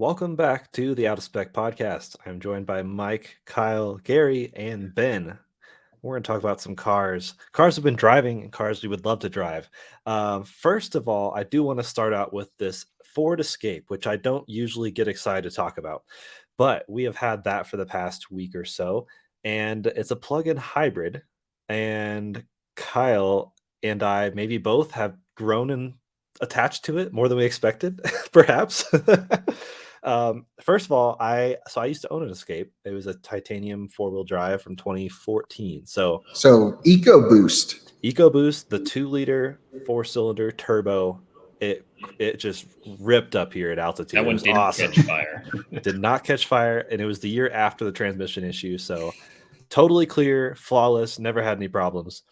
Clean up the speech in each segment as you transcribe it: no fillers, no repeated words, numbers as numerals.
Welcome back to the Out of Spec podcast. I'm joined by Mike, Kyle, Gary, and Ben. We're going to talk about some cars we've been driving, and cars we would love to drive. First of all, I do want to start out with this Ford Escape, which I don't usually get excited to talk about, but we have had that for the past week or so, and it's a plug-in hybrid. And Kyle and I maybe both have grown and attached to it more than we expected, perhaps. First of all, I used to own an Escape. It was a titanium four-wheel drive from 2014. So EcoBoost, the 2-liter 4-cylinder turbo. It just ripped up here at altitude. That one didn't awesome. catch fire. It did not catch fire, and it was the year after the transmission issue. So totally clear, flawless, never had any problems.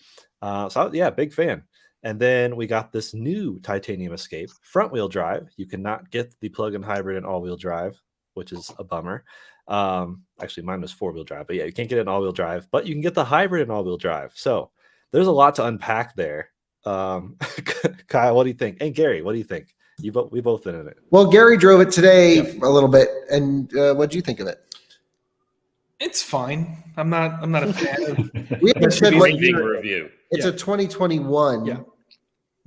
Yeah, big fan. And then we got this new titanium Escape, front-wheel drive. You cannot get the plug-in hybrid and all-wheel drive, which is a bummer. Actually, mine was 4-wheel drive, but yeah, you can't get it in all-wheel drive, but you can get the hybrid and all-wheel drive. So there's a lot to unpack there. Kyle, what do you think? And Gary, what do you think? We both been in it. Well, Gary drove it today a little bit, and what do you think of it? It's fine. I'm not a fan of. We haven't said what Big review. It's a 2021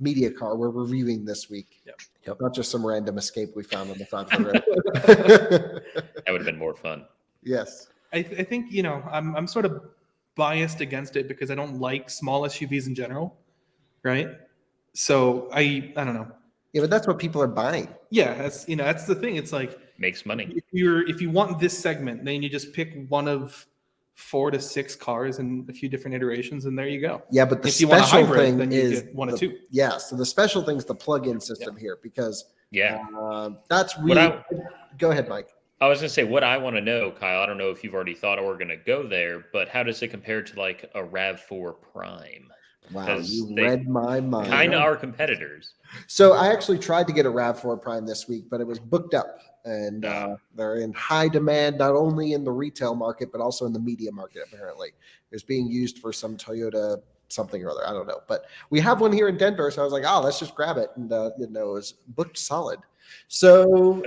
media car we're reviewing this week. Yep. Not just some random Escape we found on the side of the road. That would have been more fun. Yes. I think I'm sort of biased against it because I don't like small SUVs in general, right? So I don't know. Yeah, but that's what people are buying. Yeah, that's the thing. It's like Makes money. if you want this segment, then you just pick one of 4 to 6 cars in a few different iterations, and there you go. Yeah, but the if you want a special hybrid, thing then you is get one or two. Yeah, so the special thing is the plug-in system here because that's really. Go ahead, Mike. I was going to say, what I want to know, Kyle, I don't know if you've already thought we're going to go there, but how does it compare to like a RAV4 Prime? Wow, you read my mind. Kind of are competitors. So I actually tried to get a RAV4 Prime this week, but it was booked up. And they're in high demand, not only in the retail market, but also in the media market, apparently. It's being used for some Toyota something or other. I don't know. But we have one here in Denver, so I was like, let's just grab it. And, it was booked solid. So,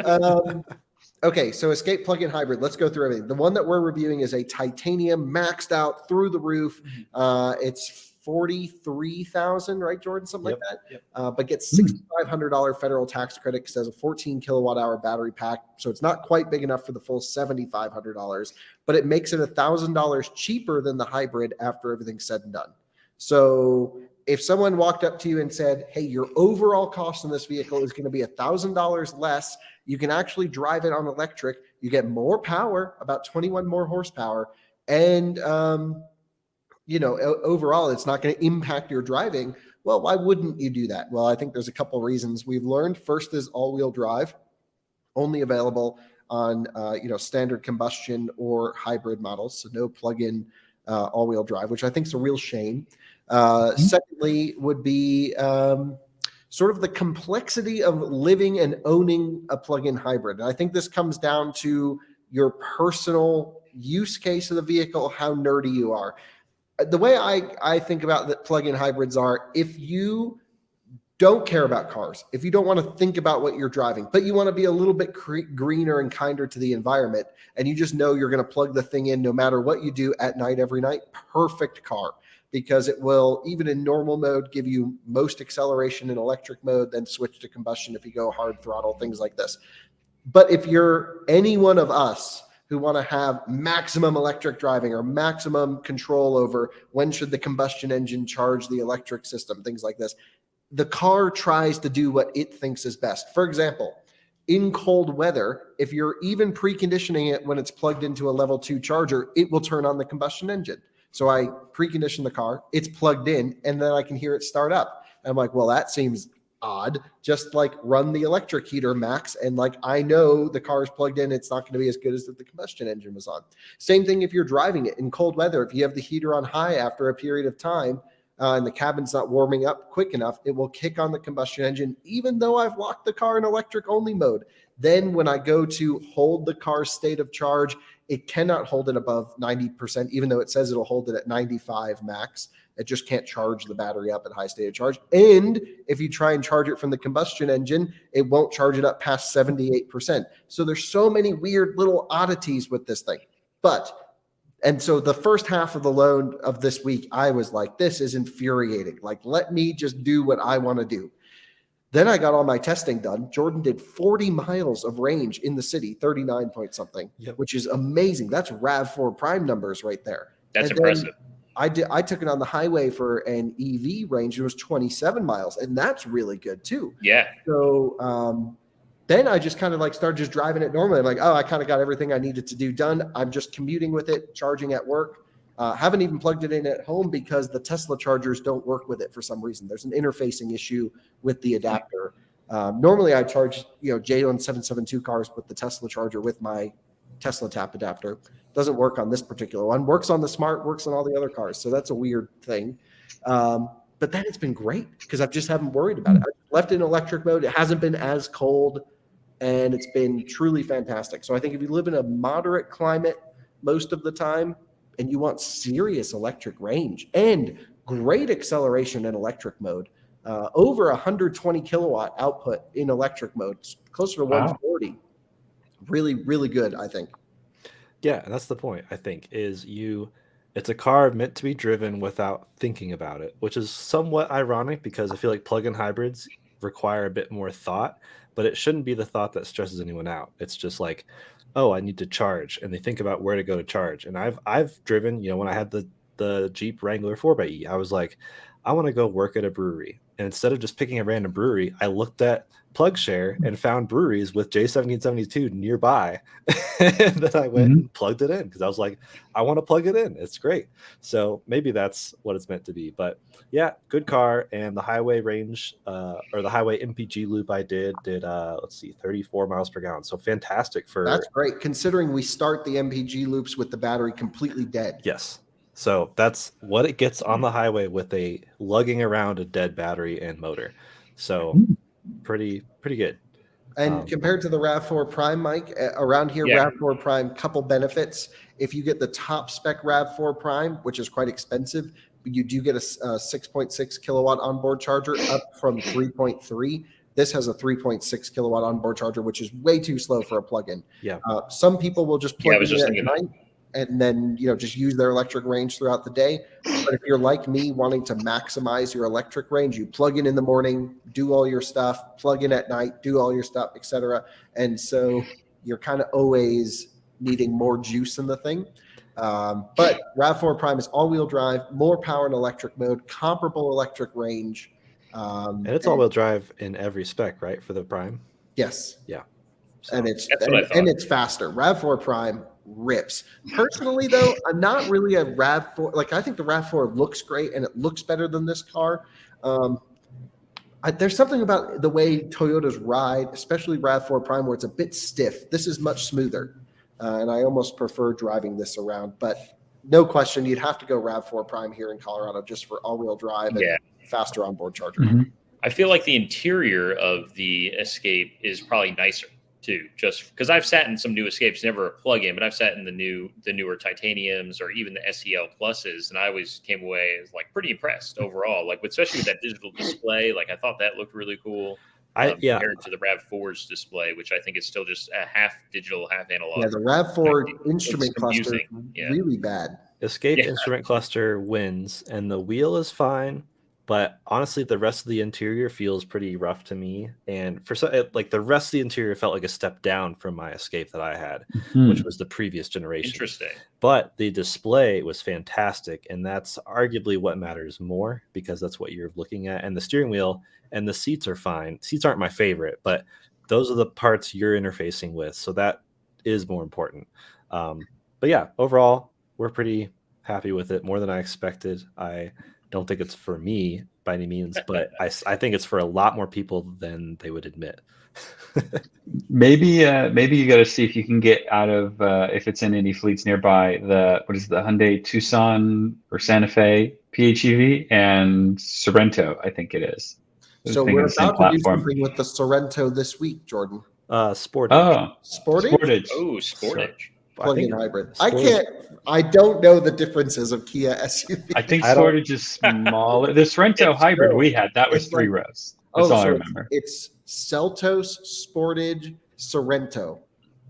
okay, so Escape plug-in hybrid. Let's go through everything. The one that we're reviewing is a titanium maxed out through the roof. It's $43,000, right, Jordan? Something like that. Yep. But gets $6,500 federal tax credit because it has a 14 kilowatt hour battery pack. So it's not quite big enough for the full $7,500, but it makes it $1,000 cheaper than the hybrid after everything's said and done. So if someone walked up to you and said, hey, your overall cost on this vehicle is going to be $1,000 less, you can actually drive it on electric. You get more power, about 21 more horsepower, and overall, it's not going to impact your driving. Well, why wouldn't you do that? Well, I think there's a couple reasons we've learned. First is all-wheel drive, only available on standard combustion or hybrid models, so no plug-in all-wheel drive, which I think is a real shame. Secondly, would be sort of the complexity of living and owning a plug-in hybrid. And I think this comes down to your personal use case of the vehicle, how nerdy you are. The way I think about the plug-in hybrids are, if you don't care about cars, if you don't want to think about what you're driving, but you want to be a little bit greener and kinder to the environment, and you just know you're going to plug the thing in no matter what you do at night, every night, perfect car, because it will, even in normal mode, give you most acceleration in electric mode, then switch to combustion if you go hard throttle, things like this. But if you're any one of us who want to have maximum electric driving or maximum control over when should the combustion engine charge the electric system, things like this, the car tries to do what it thinks is best. For example, in cold weather, if you're even preconditioning it when it's plugged into a level 2 charger, it will turn on the combustion engine. So I precondition the car, it's plugged in, and then I can hear it start up. And I'm like, well, that seems odd. Just like run the electric heater max, and like I know the car is plugged in, it's not going to be as good as if the combustion engine was on. Same thing if you're driving it in cold weather. If you have the heater on high after a period of time and the cabin's not warming up quick enough, it will kick on the combustion engine even though I've locked the car in electric only mode. Then when I go to hold the car's state of charge, it cannot hold it above 90%, even though it says it'll hold it at 95 max. It just can't charge the battery up at high state of charge. And if you try and charge it from the combustion engine, it won't charge it up past 78%. So there's so many weird little oddities with this thing. And so the first half of the loan of this week, I was like, this is infuriating. Like, let me just do what I want to do. Then I got all my testing done. Jordan did 40 miles of range in the city, 39 point something, which is amazing. That's RAV4 Prime numbers right there. That's impressive. I took it on the highway for an EV range. It was 27 miles, and that's really good too. Yeah. So then I just kind of like started just driving it normally. I'm like, oh, I kind of got everything I needed to do done. I'm just commuting with it, charging at work. Haven't even plugged it in at home because the Tesla chargers don't work with it for some reason. There's an interfacing issue with the adapter. Normally I charge, J1 772 cars with the Tesla charger with my Tesla tap adapter. Doesn't work on this particular one. Works on the Smart, works on all the other cars. So that's a weird thing. But then it's been great because I just haven't worried about it. I left it in electric mode. It hasn't been as cold, and it's been truly fantastic. So I think if you live in a moderate climate most of the time, and you want serious electric range and great acceleration in electric mode, over 120 kilowatt output in electric mode, closer to 140. Really, really good, I think. Yeah, and that's the point, I think, it's a car meant to be driven without thinking about it, which is somewhat ironic because I feel like plug-in hybrids require a bit more thought, but it shouldn't be the thought that stresses anyone out. It's just like, oh, I need to charge, and they think about where to go to charge. And I've driven, when I had the Jeep Wrangler 4xe, I was like, I want to go work at a brewery. And instead of just picking a random brewery, I looked at PlugShare and found breweries with J1772 nearby. And then I went and plugged it in because I was like, I want to plug it in. It's great. So maybe that's what it's meant to be. But yeah, good car. And the highway range or the highway MPG loop I did 34 miles per gallon. So fantastic That's great considering we start the MPG loops with the battery completely dead. Yes. So that's what it gets on the highway with a lugging around a dead battery and motor. So pretty good. And compared to the RAV4 Prime, Mike, around here, RAV4 Prime, couple benefits. If you get the top spec RAV4 Prime, which is quite expensive, you do get a 6.6 kilowatt onboard charger up from 3.3. This has a 3.6 kilowatt onboard charger, which is way too slow for a plug-in. Yeah. Some people will just plug it in at night and then just use their electric range throughout the day. But if you're like me, wanting to maximize your electric range, you plug in the morning, do all your stuff, plug in at night, do all your stuff, etc. And so you're kind of always needing more juice in the thing. But RAV4 Prime is all-wheel drive, more power in electric mode, comparable electric range. And it's all-wheel drive in every spec, right, for the Prime? Yes. Yeah. So, and it's faster. RAV4 Prime rips. Personally, though, I'm not really a RAV4. Like, I think the RAV4 looks great, and it looks better than this car. There's something about the way Toyotas ride, especially RAV4 Prime, where it's a bit stiff. This is much smoother, and I almost prefer driving this around. But no question, you'd have to go RAV4 Prime here in Colorado just for all-wheel drive and faster onboard charger. I feel like the interior of the Escape is probably nicer too, just because I've sat in some new Escapes, never a plug-in, but I've sat in the newer Titaniums or even the SEL Pluses, and I always came away as like pretty impressed overall, like especially with that digital display. Like I thought that looked really cool. Compared to the RAV4's display, which I think is still just a half digital, half analog. Yeah, the RAV4 instrument cluster is really bad. Escape instrument cluster wins, and the wheel is fine, but honestly, the rest of the interior feels pretty rough to me. And for the rest of the interior felt like a step down from my Escape that I had, which was the previous generation. Interesting. But the display was fantastic, and that's arguably what matters more because that's what you're looking at. And the steering wheel and the seats are fine. Seats aren't my favorite, but those are the parts you're interfacing with, so that is more important. But yeah, overall, we're pretty happy with it, more than I expected. I don't think it's for me by any means, but I think it's for a lot more people than they would admit. Maybe you got to see if you can get out of if it's in any fleets nearby the Hyundai Tucson or Santa Fe PHEV and Sorento, I think it is. So we're about to do something with the Sorento this week, Jordan. Sportage. Oh, Sportage. Oh, Sportage. plug-in hybrid. I don't know the differences of Kia SUVs. I think Sportage is smaller. The Sorento hybrid we had, that was it's 3 like- rows. That's all I so remember. it's Seltos, Sportage, Sorento.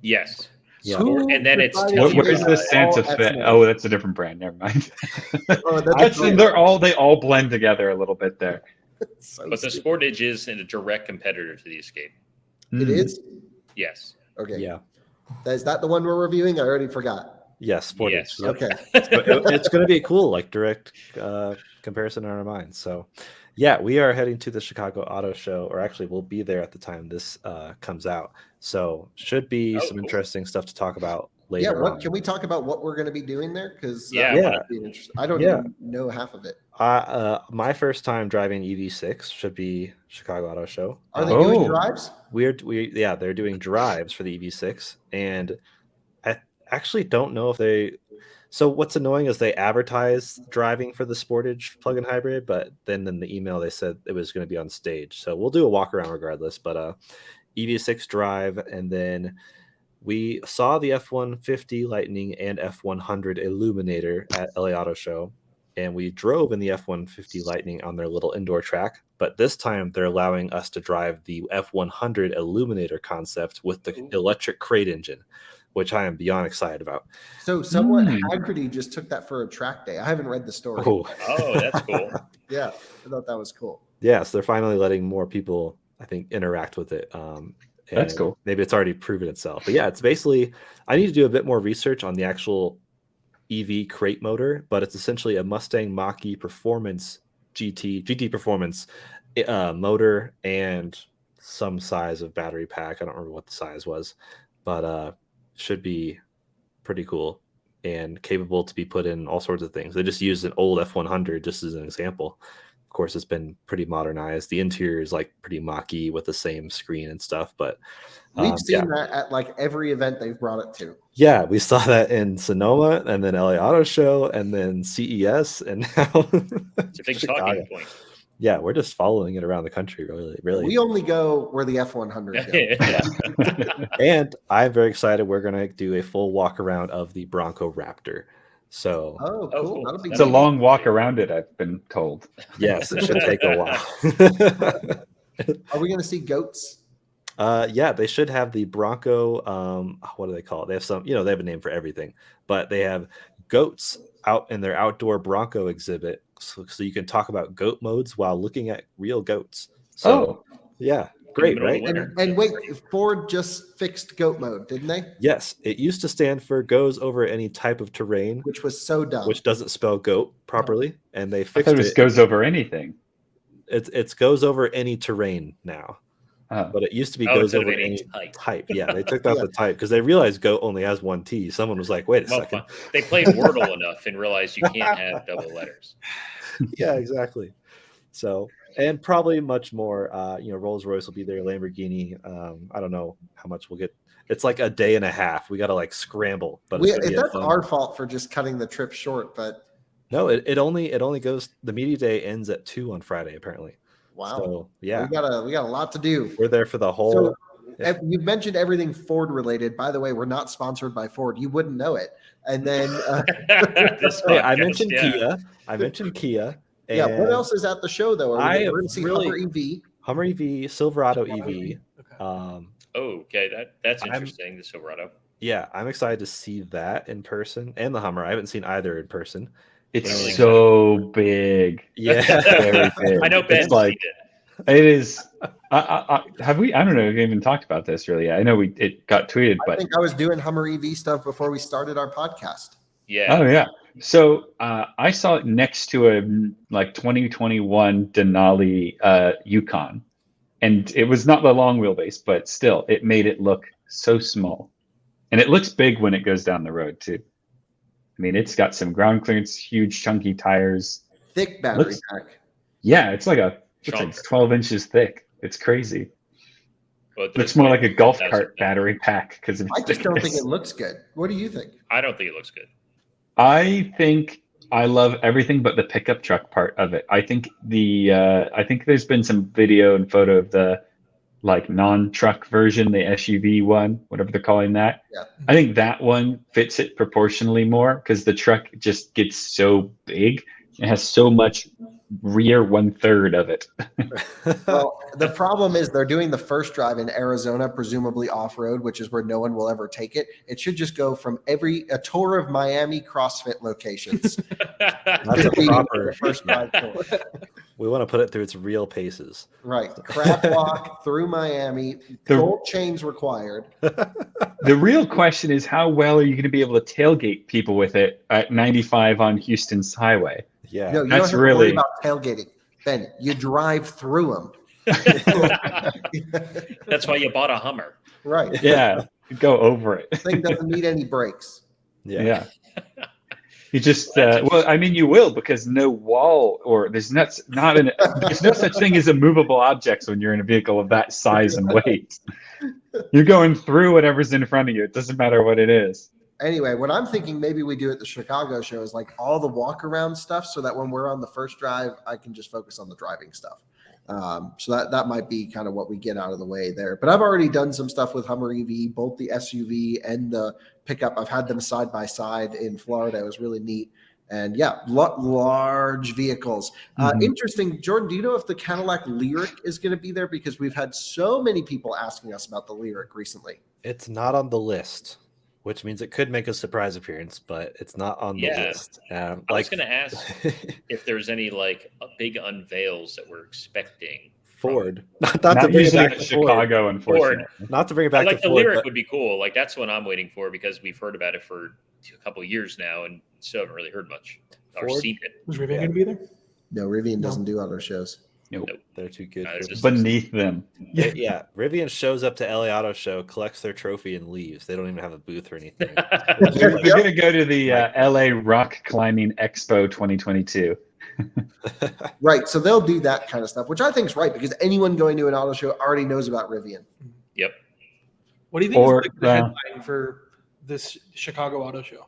Yes. Yeah. And then it's Where's the Santa all Fe? F1. Oh, that's a different brand. Never mind. Oh, They all blend together a little bit there. so But the stupid. Sportage is a direct competitor to the Escape. It is? Yes. Okay. Yeah. Is that the one we're reviewing? I already forgot. Yes. Sportage. Yes. Yep. Okay. It's going to be cool, like direct comparison in our minds. So, yeah, we are heading to the Chicago Auto Show, or actually, we'll be there at the time this comes out. So, should be some cool. interesting stuff to talk about later. Yeah. on. Can we talk about what we're going to be doing there? Because Yeah. I don't even know half of it. My first time driving EV6 should be Chicago Auto Show. Are they doing drives? They're doing drives for the EV6, and I actually don't know if they. So what's annoying is they advertise driving for the Sportage plug-in hybrid, but then in the email they said it was going to be on stage. So we'll do a walk around regardless. But EV6 drive, and then we saw the F-150 Lightning and F-100 Illuminator at LA Auto Show, and we drove in the F-150 Lightning on their little indoor track. But this time they're allowing us to drive the F-100 Illuminator concept with the electric crate engine, which I am beyond excited about. So someone Haggerty just took that for a track day. I haven't read the story. Oh, that's cool. Yeah, I thought that was cool. Yes, they're finally letting more people, I think, interact with it. That's cool. Maybe it's already proven itself. But yeah, it's basically, I need to do a bit more research on the actual EV crate motor, but it's essentially a Mustang Mach-E performance GT performance motor and some size of battery pack. I don't remember what the size was, but should be pretty cool and capable to be put in all sorts of things. They just used an old F100 just as an example. Of course, it's been pretty modernized. The interior is like pretty Mach-E with the same screen and stuff, but we've seen that at like every event they've brought it to. Yeah, we saw that in Sonoma and then LA Auto Show and then CES and now it's a big talking point. Yeah, we're just following it around the country, really. We only go where the F100 Yeah. And I'm very excited. We're going to do a full walk around of the Bronco Raptor. So, cool. That'll be It's a long walk around it, I've been told. Yes, it should take a while. Are we going to see goats? Yeah, they should have the Bronco. What do they call it? They have some, they have a name for everything, but they have goats out in their outdoor Bronco exhibit. So you can talk about goat modes while looking at real goats. So, yeah, great, right? And wait, Ford just fixed goat mode, didn't they? Yes, it used to stand for goes over any type of terrain, which was so dumb. Which doesn't spell goat properly, and they fixed it. Goes over anything. It's goes over any terrain now. But it used to be goes over any type. Yeah, they took out the type because they realized goat only has one T. Someone was like, wait a second. They played Wordle enough and realized you can't have double letters. Yeah, exactly. So, and probably much more, Rolls-Royce will be there, Lamborghini. I don't know how much we'll get. It's like a day and a half. We got to like scramble. But that's our fault for just cutting the trip short. But no, it only goes. The media day ends at 2 on Friday, apparently. Wow. So, yeah, we got a lot to do. We're there for the whole. So, you've mentioned everything Ford related. By the way, we're not sponsored by Ford. You wouldn't know it. And then I mentioned Kia. I mentioned Kia. And what else is at the show though? We're going to see Hummer EV, Silverado EV. Okay, that's interesting. The Silverado. Yeah, I'm excited to see that in person, and the Hummer. I haven't seen either in person. It's so big. Yeah, very big. I know Ben's seen it. It is. Have we? I don't know if we even talked about this really. I know it got tweeted, but I think I was doing Hummer EV stuff before we started our podcast. Yeah. Oh yeah. So I saw it next to a 2021 Denali Yukon, and it was not the long wheelbase, but still, it made it look so small, and it looks big when it goes down the road too. I mean, it's got some ground clearance, huge chunky tires, thick battery pack. Yeah, it's like 12 inches thick. It's crazy. Well, it looks more like a golf cart battery pack because I just don't think it looks good. What do you think? I don't think it looks good. I think I love everything but the pickup truck part of it. I think I think there's been some video and photo of the like non-truck version, the SUV one, whatever they're calling that. Yeah. I think that one fits it proportionally more because the truck just gets so big. It has so much rear 1/3 of it. Well, the problem is they're doing the first drive in Arizona, presumably off-road, which is where no one will ever take it. It should just go from a tour of Miami CrossFit locations. That's a proper first drive tour. We want to put it through its real paces. Right. Crab walk through Miami, gold chains required. The real question is how well are you going to be able to tailgate people with it at 95 on Houston's highway? Yeah. No, you That's don't have to worry really- about tailgating. Ben, you drive through them. That's why you bought a Hummer. Right. Yeah, you go over it. Thing doesn't need any brakes. Yeah. You just well, I mean, you will because no wall or there's no such thing as immovable objects when you're in a vehicle of that size and weight. You're going through whatever's in front of you. It doesn't matter what it is. Anyway, what I'm thinking maybe we do at the Chicago show is like all the walk around stuff so that when we're on the first drive, I can just focus on the driving stuff. So that might be kind of what we get out of the way there. But I've already done some stuff with Hummer EV, both the SUV and the pickup. I've had them side by side in Florida. It was really neat. And yeah, large vehicles. Interesting. Jordan, do you know if the Cadillac Lyriq is going to be there? Because we've had so many people asking us about the Lyriq recently. It's not on the list, which means it could make a surprise appearance, but it's not on the list. I was going to ask if there's any like big unveils that we're expecting. Ford. Not to bring it usually back in to Chicago, unfortunately. Not to bring it back like to the Ford. Lyriq would be cool. Like that's what I'm waiting for because we've heard about it for a couple of years now and still haven't really heard much or Ford? seen it. Was Rivian going to be there? No, Rivian doesn't do auto shows. Nope. They're too good. They're for just- Beneath them. Yeah, Rivian shows up to LA Auto Show, collects their trophy, and leaves. They don't even have a booth or anything. They're going to go to the LA Rock Climbing Expo 2022. Right. So they'll do that kind of stuff, which I think is right because anyone going to an auto show already knows about Rivian. Yep. What do you think Or, is like the headline for this Chicago Auto Show?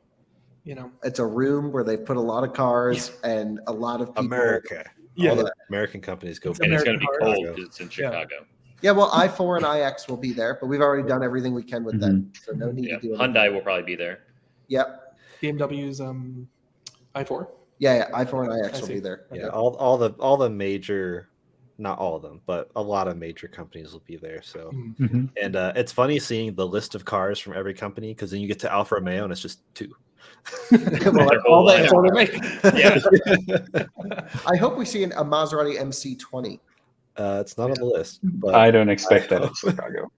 You know, It's a room where they put a lot of cars and a lot of people. America. Yeah. All the American companies go. It's And it's going to American be cars. cold because it's in Chicago. Yeah, well, i4 and iX will be there, but we've already done everything we can with them. So no need Yeah. to do anything. Hyundai will probably be there. Yep. BMW's i4. Yeah, i4 and iX I will see. be there. Yeah, all the major, not all of them, but a lot of major companies will be there. So, Mhm. and it's funny seeing the list of cars from every company because then you get to Alfa Romeo and it's just two. Well, Their all whole they- That's all they make. Yeah. I hope we see a Maserati MC20. It's not on the list, but I don't expect that in Chicago.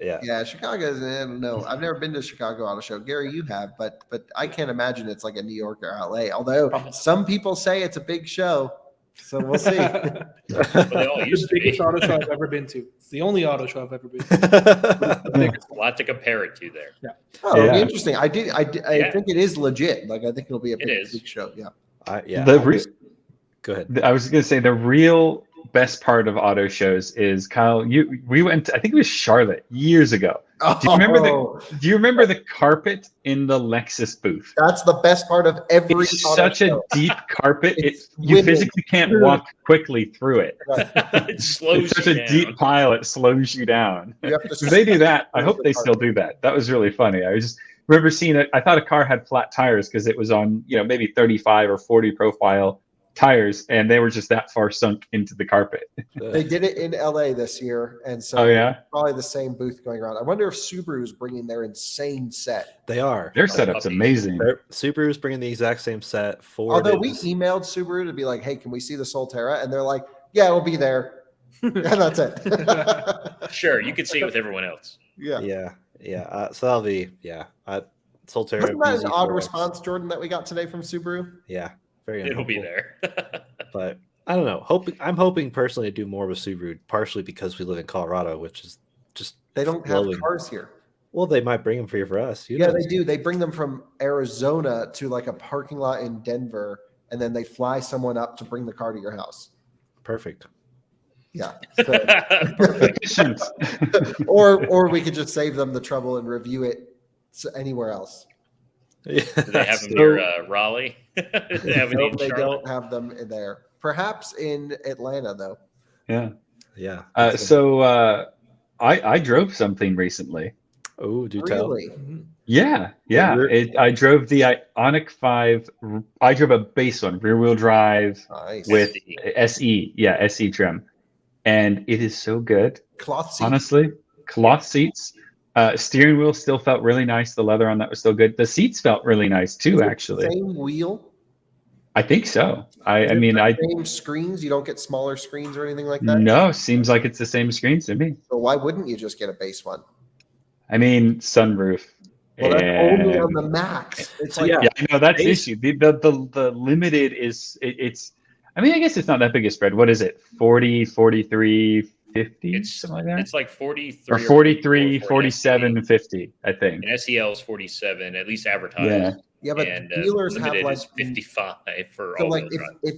yeah. Yeah, Chicago's, I don't know. I've never been to Chicago Auto Show. Gary, you have, but I can't imagine it's like a New York or LA. Although Probably. some people say it's a big show, so we'll see. Well, they all It's used the to be. biggest auto show I've ever been to. It's the only auto show I've ever been to. A lot to compare it to there. Oh, it'll be Yeah. interesting. I Yeah. think it is legit. Like I think it'll be a It big, is. big show. Yeah. Yeah. Go ahead. I was going to say the real best part of auto shows is Kyle. We went. I think it was Charlotte years ago. Do you remember Oh, Do you remember the carpet in the Lexus booth? That's the best part of every It's auto such show. a deep carpet. It's You women. physically can't walk quickly through it. It slows It's such you a down. deep pile. It slows you down. You have to So they do that. I hope they still do that. That was really funny. I just remember seeing it. I thought a car had flat tires because it was on, maybe 35 or 40 profile tires, and they were just that far sunk into the carpet. They did it in LA this year, and so Oh yeah, probably the same booth going around. I wonder if Subaru is bringing their insane set. They are. their setup's amazing. Subaru's bringing the exact same set. Ford Although we is- emailed Subaru to be like, "Hey, can we see the Solterra?" And they're like, "Yeah, it'll be there," and that's it. Sure, you could see it with everyone else. Yeah. Yeah. So that'll be Solterra. Wasn't that an odd BZ4X. response, Jordan, that we got today from Subaru? Yeah, very. It'll be unhelpful. there. But I don't know. I'm hoping personally to do more with Subaru, partially because we live in Colorado, which is just They don't have flowing. cars here. Well, they might bring them for you for us. Who Yeah, knows? they do. They bring them from Arizona to like a parking lot in Denver, and then they fly someone up to bring the car to your house. Perfect. Yeah. So- Efficient. or we could just save them the trouble and review it anywhere else. Yeah, Do they have them so- near Raleigh? Do they have any Nope, in they Charlotte? don't have them in there. Perhaps in Atlanta, though. Yeah. Yeah. So I drove something recently. Oh, do tell. Really? Yeah. Rear- I drove the Ioniq 5. I drove a base one, rear-wheel drive Nice. with SE. SE. Yeah, SE trim. And it is so good. Cloth seat. Honestly, cloth seats. Steering wheel still felt really nice. The leather on that was still good. The seats felt really nice too, Is it actually. Same wheel. I think so. I Is it mean, the same screens. You don't get smaller screens or anything like that. no, seems like it's the same screens to me. So why wouldn't you just get a base one? I mean, sunroof. Well, that's only on and- the Max. It's So like yeah. Yeah, I know that's the Base- issue. The limited is it's. I mean, I guess it's not that big a spread. What is it? 40, 43, 50, It's something like that. it's like 43 Or 43, 44 for an 47, 50, I think. And SEL is 47, at least advertised. Yeah. yeah, but And dealers have limited like is 55 for so all-wheel like drive. if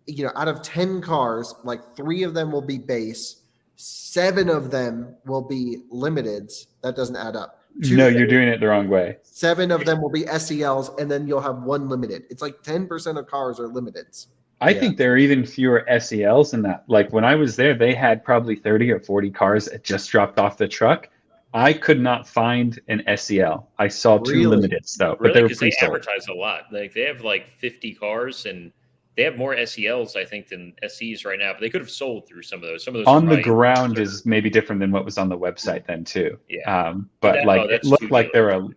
you know out of 10 cars, like 3 of them will be base, 7 of them will be limiteds. That doesn't add up. No, you're doing it the wrong way. 7 of them will be SELs, and then you'll have 1 limited. It's like 10% of cars are limiteds. I Yeah. think there are even fewer SELs than that. Like when I was there, they had probably 30 or 40 cars that just dropped off the truck. I could not find an SEL. I saw 2 Really? limiteds though, but Really, they were because they pre-sold. advertise a lot. Like they have like 50 cars, and they have more SELs, I think, than SEs right now. But they could have sold through some of those. Some of those On are the probably ground reserved. is maybe different than what was on the website then too. Yeah. But That- like oh, it that's looked two like there dealers. were,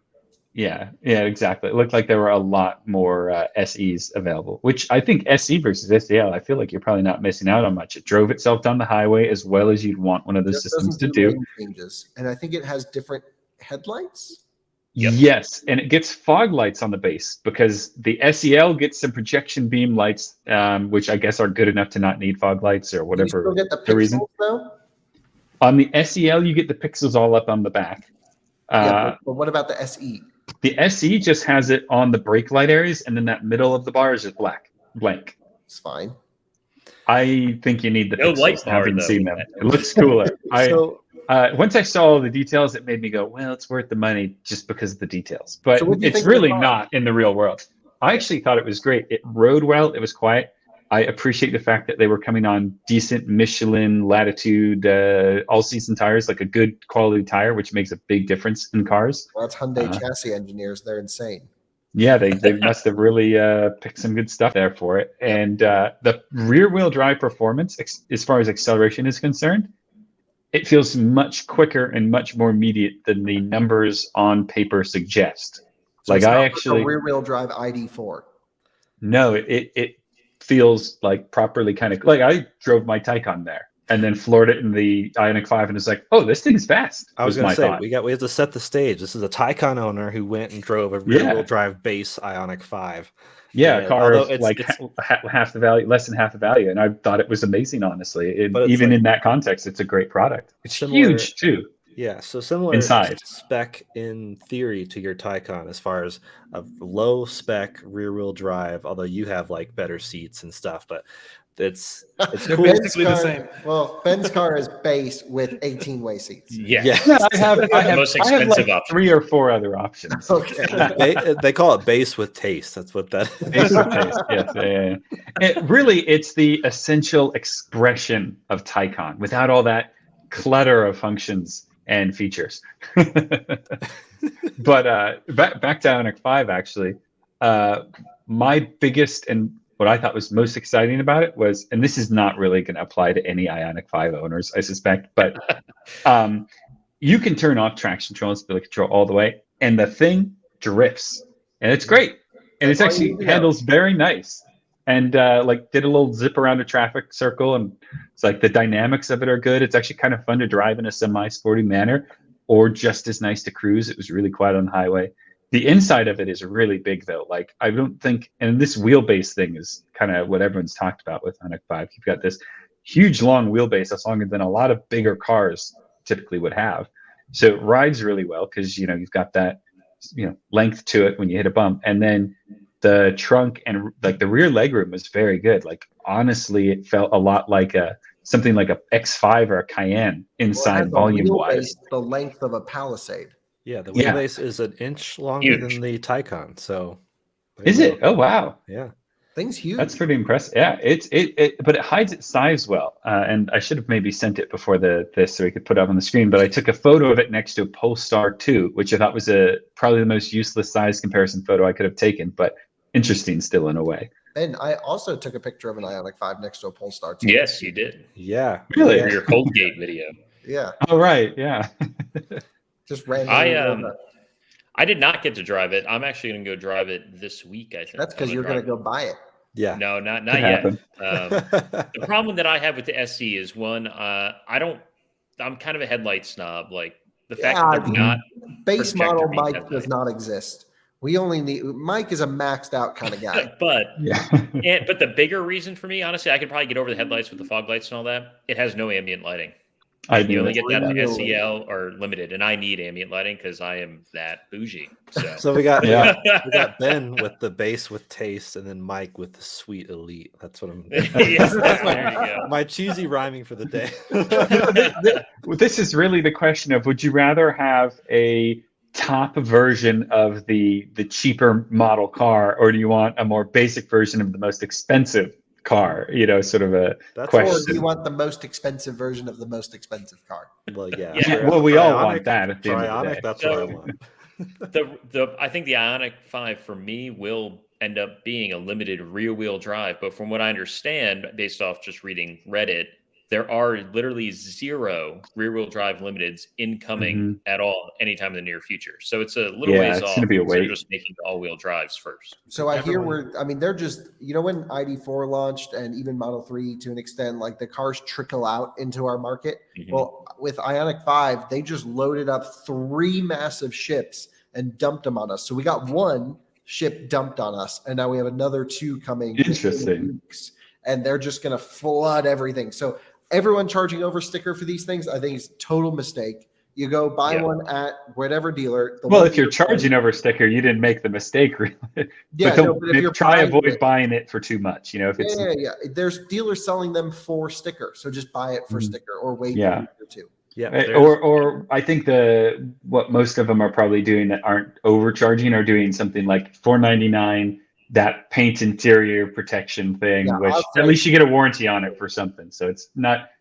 yeah, exactly. It looked like there were a lot more SEs available, which I think SE versus SEL, I feel like you're probably not missing out on much. It drove itself down the highway as well as you'd want one of those Just systems doesn't to do. lane changes, and I think it has different headlights. Yep. Yes, and it gets fog lights on the base because the SEL gets some projection beam lights, which I guess are good enough to not need fog lights or Do you whatever still get the the reason. pixels though? On the SEL, you get the pixels all up on the back. Yeah, but what about the SE? The SE just has it on the brake light areas, and then that middle of the bar is just blank. It's fine. I think you need the No pixels. light bar, Haven't though. seen them. It looks cooler. So Once I saw all the details, it made me go, well, it's worth the money just because of the details. But So what do you it's think of the really car? not in the real world. I actually thought it was great. It rode well. It was quiet. I appreciate the fact that they were coming on decent Michelin Latitude all-season tires, like a good quality tire, which makes a big difference in cars. Well, that's Hyundai chassis engineers. They're insane. Yeah, they must have really picked some good stuff there for it. And the rear-wheel drive performance, as far as acceleration is concerned, it feels much quicker and much more immediate than the numbers on paper suggest. So Like it's I not actually a rear-wheel drive ID.4. no, it feels like properly kind of like I drove my Taycan there and then floored it in the Ioniq 5 and it's like, oh, this thing's fast. I was my going to say thought. we have to set the stage. This is a Taycan owner who went and drove a rear-wheel drive base Ioniq 5. Yeah, And a car although of it's- like half the value, less than half the value, and I thought it was amazing. Honestly, But it's even like- in that context, it's a great product. It's Similar- huge too. Yeah, so similar Inside. spec in theory to your Taycan as far as a low spec rear-wheel drive, although you have like better seats and stuff, but it's They're cool. basically the same. Well, Ben's car is base with 18-way seats. Yeah. Yeah. Yeah, I have most I have expensive like option. 3 or 4 other options. Okay. they call it base with taste. That's what that Taste of taste, yes, yeah. It's the essential expression of Taycan without all that clutter of functions and features. But back to Ioniq 5, actually, my biggest and what I thought was most exciting about it was, and this is not really going to apply to any Ioniq 5 owners, I suspect, but you can turn off traction control and stability control all the way, and the thing drifts, and it's great, and it's That's all you actually need to know. handles very nice, and like did a little zip around a traffic circle, and it's like the dynamics of it are good. It's actually kind of fun to drive in a semi-sporty manner, or just as nice to cruise. It was really quiet on the highway. The inside of it is really big, though. Like, I don't think, and this wheelbase thing is kind of what everyone's talked about with Ioniq 5. You've got this huge, long wheelbase that's longer than a lot of bigger cars typically would have. So it rides really well because, you've got that, length to it when you hit a bump. And then the trunk and like the rear legroom was very good. Like, honestly, it felt a lot like something like a X5 or a Cayenne inside volume-wise. The length of a Palisade. Yeah, the Yeah. wheelbase is an inch longer Huge. than the Taycan. So there Is you it? go. Oh, wow. Yeah. Thing's huge. That's pretty impressive. Yeah, but it hides its size well. And I should have maybe sent it before this so we could put it up on the screen. But I took a photo of it next to a Polestar 2, which I thought was probably the most useless size comparison photo I could have taken, but interesting still in a way. And I also took a picture of an Ioniq 5 next to a Polestar 2. Yes, you did. Yeah. Really? For your Cold Gate video. Yeah. Oh, right. Yeah. Just randomly. I did not get to drive it. I'm actually going to go drive it this week, I think. That's because you're going to go buy it. Yeah. No, not yet. The problem that I have with the SE is one, I'm kind of a headlight snob. Like the fact that they're not base model Mike does not exist. We only need Mike is a maxed out kind of guy. but the bigger reason for me, honestly, I could probably get over the headlights with the fog lights and all that. It has no ambient lighting. You only get that in SEL or limited, and I need ambient lighting because I am that bougie. So we got Ben with the base with taste, and then Mike with the sweet elite. That's what I'm. Yes, that's my cheesy rhyming for the day. This is really the question of: would you rather have a top version of the cheaper model car, or do you want a more basic version of the most expensive car? Sort of a question. Or do you want the most expensive version of the most expensive car? Well, yeah. Well, we all want that at the end of the day. That's what I want. I think the Ioniq 5 for me will end up being a limited rear-wheel drive, but from what I understand, based off just reading Reddit, there are literally 0 rear-wheel drive limiteds incoming at all anytime in the near future. So it's a little ways off. It's going to be a wait. They're just making all-wheel drives first. So I hear they're just, when ID.4 launched and even Model 3 to an extent, like the cars trickle out into our market. Well, with Ioniq 5, they just loaded up 3 massive ships and dumped them on us. So we got 1 ship dumped on us, and now we have another 2 coming. Interesting. And they're just going to flood everything. So everyone charging over sticker for these things, I think is a total mistake. You go buy one at whatever dealer. Well, if you're charging over sticker, you didn't make the mistake, really. Yeah, but if you're avoid buying it for too much. If it's There's dealers selling them for sticker, so just buy it for sticker or wait a week or 2. Yeah, or I think what most of them are probably doing that aren't overcharging are doing something like $499. That paint interior protection thing, which at least you get a warranty on it for something. So it's not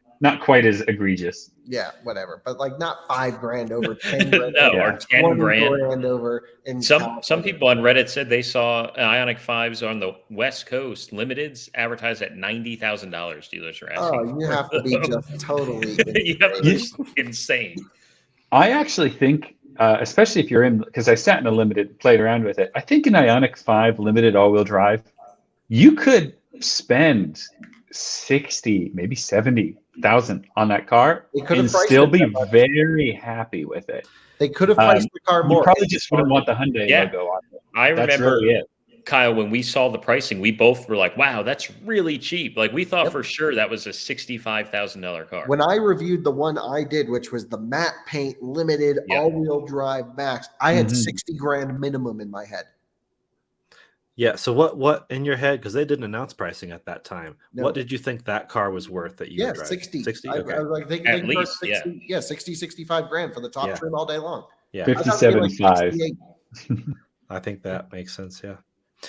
quite as egregious. Yeah, whatever. But like not $5,000 over 10 grand. Or 10 grand over. Some people on Reddit said they saw Ioniq 5s on the West Coast limiteds advertised at $90,000. Dealers are asking. Oh, you have to be just totally insane. I actually think, especially if you're in, because I sat in a limited, played around with it. I think an Ioniq 5 limited all-wheel drive, you could spend 60, maybe 70,000 on that car and still be very happy with it. They could have priced the car more. You probably just wouldn't want the Hyundai logo on it. I That's remember really it. Kyle, when we saw the pricing, we both were like, wow, that's really cheap. Like we thought for sure that was a $65,000 car. When I reviewed the one I did, which was the matte paint limited all-wheel drive max, I had 60 grand minimum in my head. Yeah. So what in your head, because they didn't announce pricing at that time, what did you think that car was worth that you were driving? 60. 60? Okay. I was like, they at least, 60, 60, 65 grand for the top trim all day long. Yeah. 50, 75. I think that makes sense. Yeah.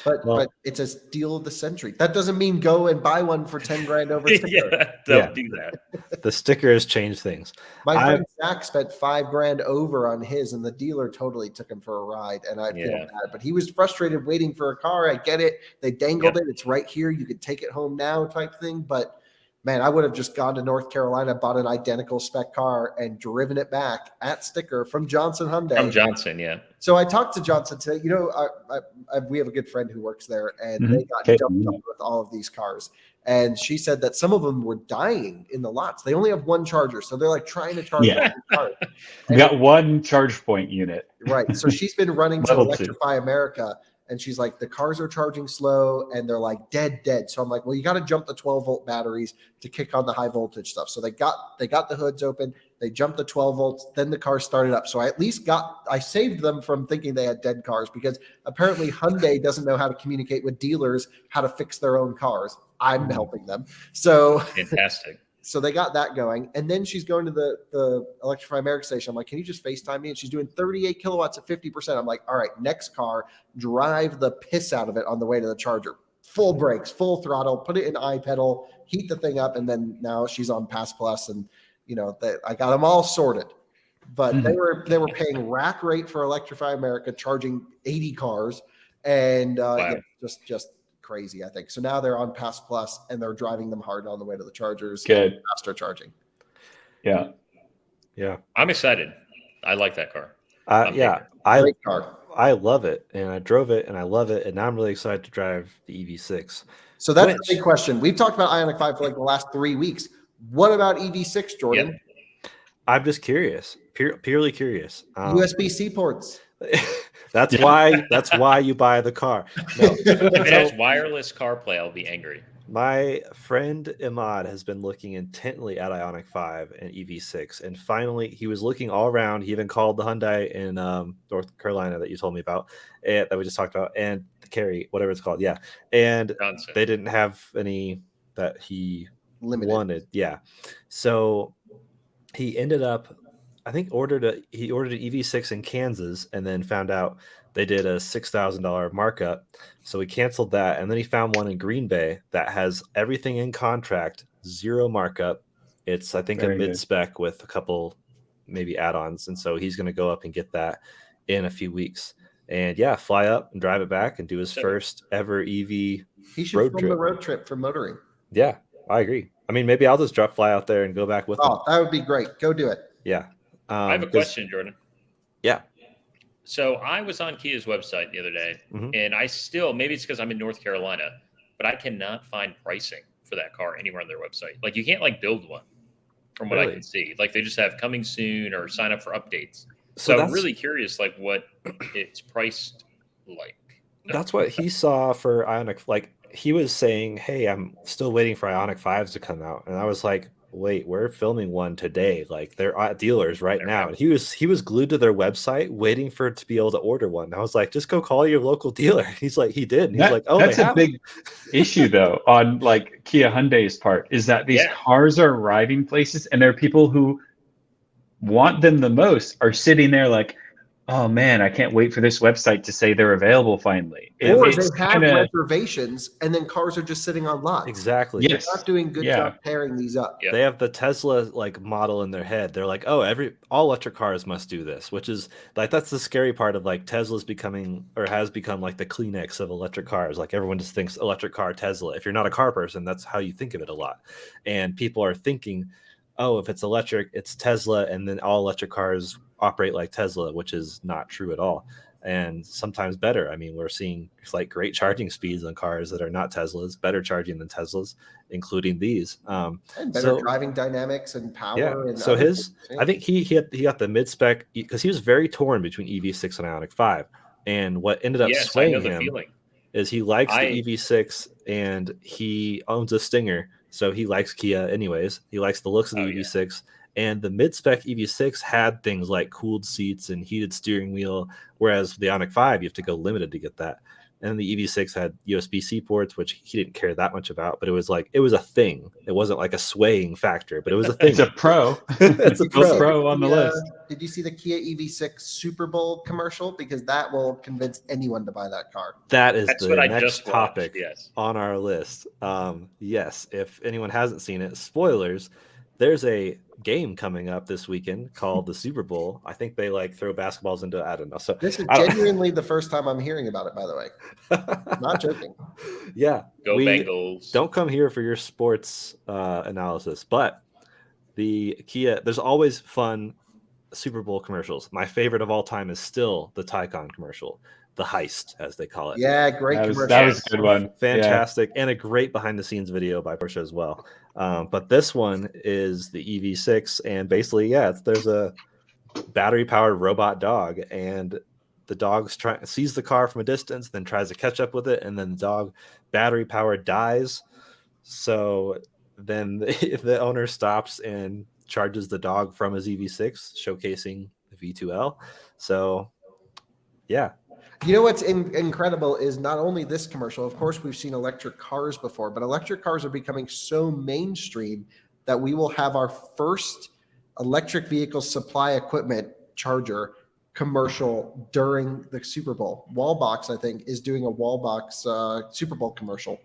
But it's a steal of the century. That doesn't mean go and buy one for 10 grand over sticker. Don't do that. The sticker has changed things. My friend Zach spent 5 grand over on his, and the dealer totally took him for a ride. And I feel bad, but he was frustrated waiting for a car. I get it. They dangled it. It's right here. You could take it home now type thing. But man, I would have just gone to North Carolina, bought an identical spec car, and driven it back at sticker from Johnson Hyundai. From Johnson, yeah. So I talked to Johnson today. We have a good friend who works there, and they got dumped on with all of these cars. And she said that some of them were dying in the lots. They only have one charger, so they're like trying to charge that car. We got one charge point unit. Right. So she's been running to Electrify America. And she's like, the cars are charging slow and they're like dead. So I'm like, well, you got to jump the 12-volt batteries to kick on the high voltage stuff. So they got the hoods open. They jumped the 12 volts. Then the car started up. So I saved them from thinking they had dead cars, because apparently Hyundai doesn't know how to communicate with dealers how to fix their own cars. I'm helping them. So fantastic. So they got that going. And then she's going to the Electrify America station. I'm like, can you just FaceTime me? And she's doing 38 kilowatts at 50%. I'm like, all right, next car, drive the piss out of it on the way to the charger. full brakes, full throttle, put it in iPedal, heat the thing up, and then now she's on Pass Plus, and I got them all sorted. But they were paying rack rate for Electrify America, charging 80 cars, and just crazy, I think. So now they're on Pass Plus, and they're driving them hard on the way to the chargers. Good. Faster charging. Yeah. I'm excited. I like that car. Great car. I love it, and I drove it, and I love it, and now I'm really excited to drive the EV6. So that's the big question. We've talked about Ioniq 5 for like the last 3 weeks. What about EV6, Jordan? Yep. I'm just curious, purely curious. USB-C ports. That's why you buy the car. No. If it has wireless CarPlay, I'll be angry. My friend Imad has been looking intently at Ioniq 5 and EV6, and finally he was looking all around. He even called the Hyundai in North Carolina that you told me about, and that we just talked about, and the Carry, whatever it's called, and Johnson. They didn't have any that he wanted, So he ended up, I think, ordered an EV6 in Kansas, and then found out they did a $6,000 markup. So he canceled that. And then he found one in Green Bay that has everything in contract, 0 markup. It's, I think, a mid-spec with a couple maybe add-ons. And so he's going to go up and get that in a few weeks. And fly up and drive it back and do his first ever EV He should road film trip. the road trip for motoring. Yeah, I agree. I mean, maybe I'll just fly out there and go back with him. Oh, that would be great. Go do it. Yeah. I have a question, Jordan. Yeah. So I was on Kia's website the other day, and I still, maybe it's because I'm in North Carolina, but I cannot find pricing for that car anywhere on their website. Like, you can't build one from what I can see. Like, they just have coming soon or sign up for updates. So I'm really curious, what it's priced like. That's what he saw for Ioniq. Like, he was saying, hey, I'm still waiting for Ioniq 5s to come out. And I was like, wait, we're filming one today. Like, they're at dealers right now. And he was glued to their website waiting for it to be able to order one. And I was like, just go call your local dealer. He's like, he did. And he's like, oh, that's a big issue though on Kia Hyundai's part, is that these cars are arriving places, and there are people who want them the most are sitting there like, oh man, I can't wait for this website to say they're available finally. Or they have reservations, and then cars are just sitting on lots. Exactly. They're not doing a good job pairing these up. Yep. They have the Tesla model in their head. They're like, oh, all electric cars must do this, which is that's the scary part of Tesla's becoming, or has become, the Kleenex of electric cars. Like, everyone just thinks electric car Tesla. If you're not a car person, that's how you think of it a lot. And people are thinking, oh, if it's electric, it's Tesla, and then all electric cars operate like Tesla, which is not true at all, and sometimes better. I mean, we're seeing great charging speeds on cars that are not Teslas, better charging than Teslas, including these, and better driving dynamics and power. Yeah. And so I think he got the mid spec because he was very torn between EV6 and Ioniq 5, and what ended up swaying him is he likes the EV6, and he owns a Stinger, so he likes Kia anyways. He likes the looks of the EV6. And the mid-spec EV6 had things like cooled seats and heated steering wheel, whereas the Ioniq 5, you have to go limited to get that. And the EV6 had USB-C ports, which he didn't care that much about, but it was a thing. It wasn't a swaying factor, but it was a thing. It's a pro. It's a pro on the list. Did you see the Kia EV6 Super Bowl commercial? Because that will convince anyone to buy that car. That's the next topic on our list. Yes, if anyone hasn't seen it, spoilers. There's a game coming up this weekend called the Super Bowl. I think they throw basketballs into, I don't know. So this is genuinely the first time I'm hearing about it, by the way. Not joking. Yeah. Go Bengals. Don't come here for your sports analysis, but the Kia, there's always fun Super Bowl commercials. My favorite of all time is still the Taycan commercial, the heist, as they call it. Yeah, great commercial. That was a good one. Fantastic. And a great behind the scenes video by Porsche as well. But this one is the EV6, and basically, there's a battery powered robot dog, and the dog sees the car from a distance, then tries to catch up with it, and then the dog, battery powered, dies. So then the owner stops and charges the dog from his EV6, showcasing the V2L. So yeah. You know what's incredible is not only this commercial, of course, we've seen electric cars before, but electric cars are becoming so mainstream that we will have our first electric vehicle supply equipment charger commercial during the Super Bowl. Wallbox, I think, is doing a Wallbox Super Bowl commercial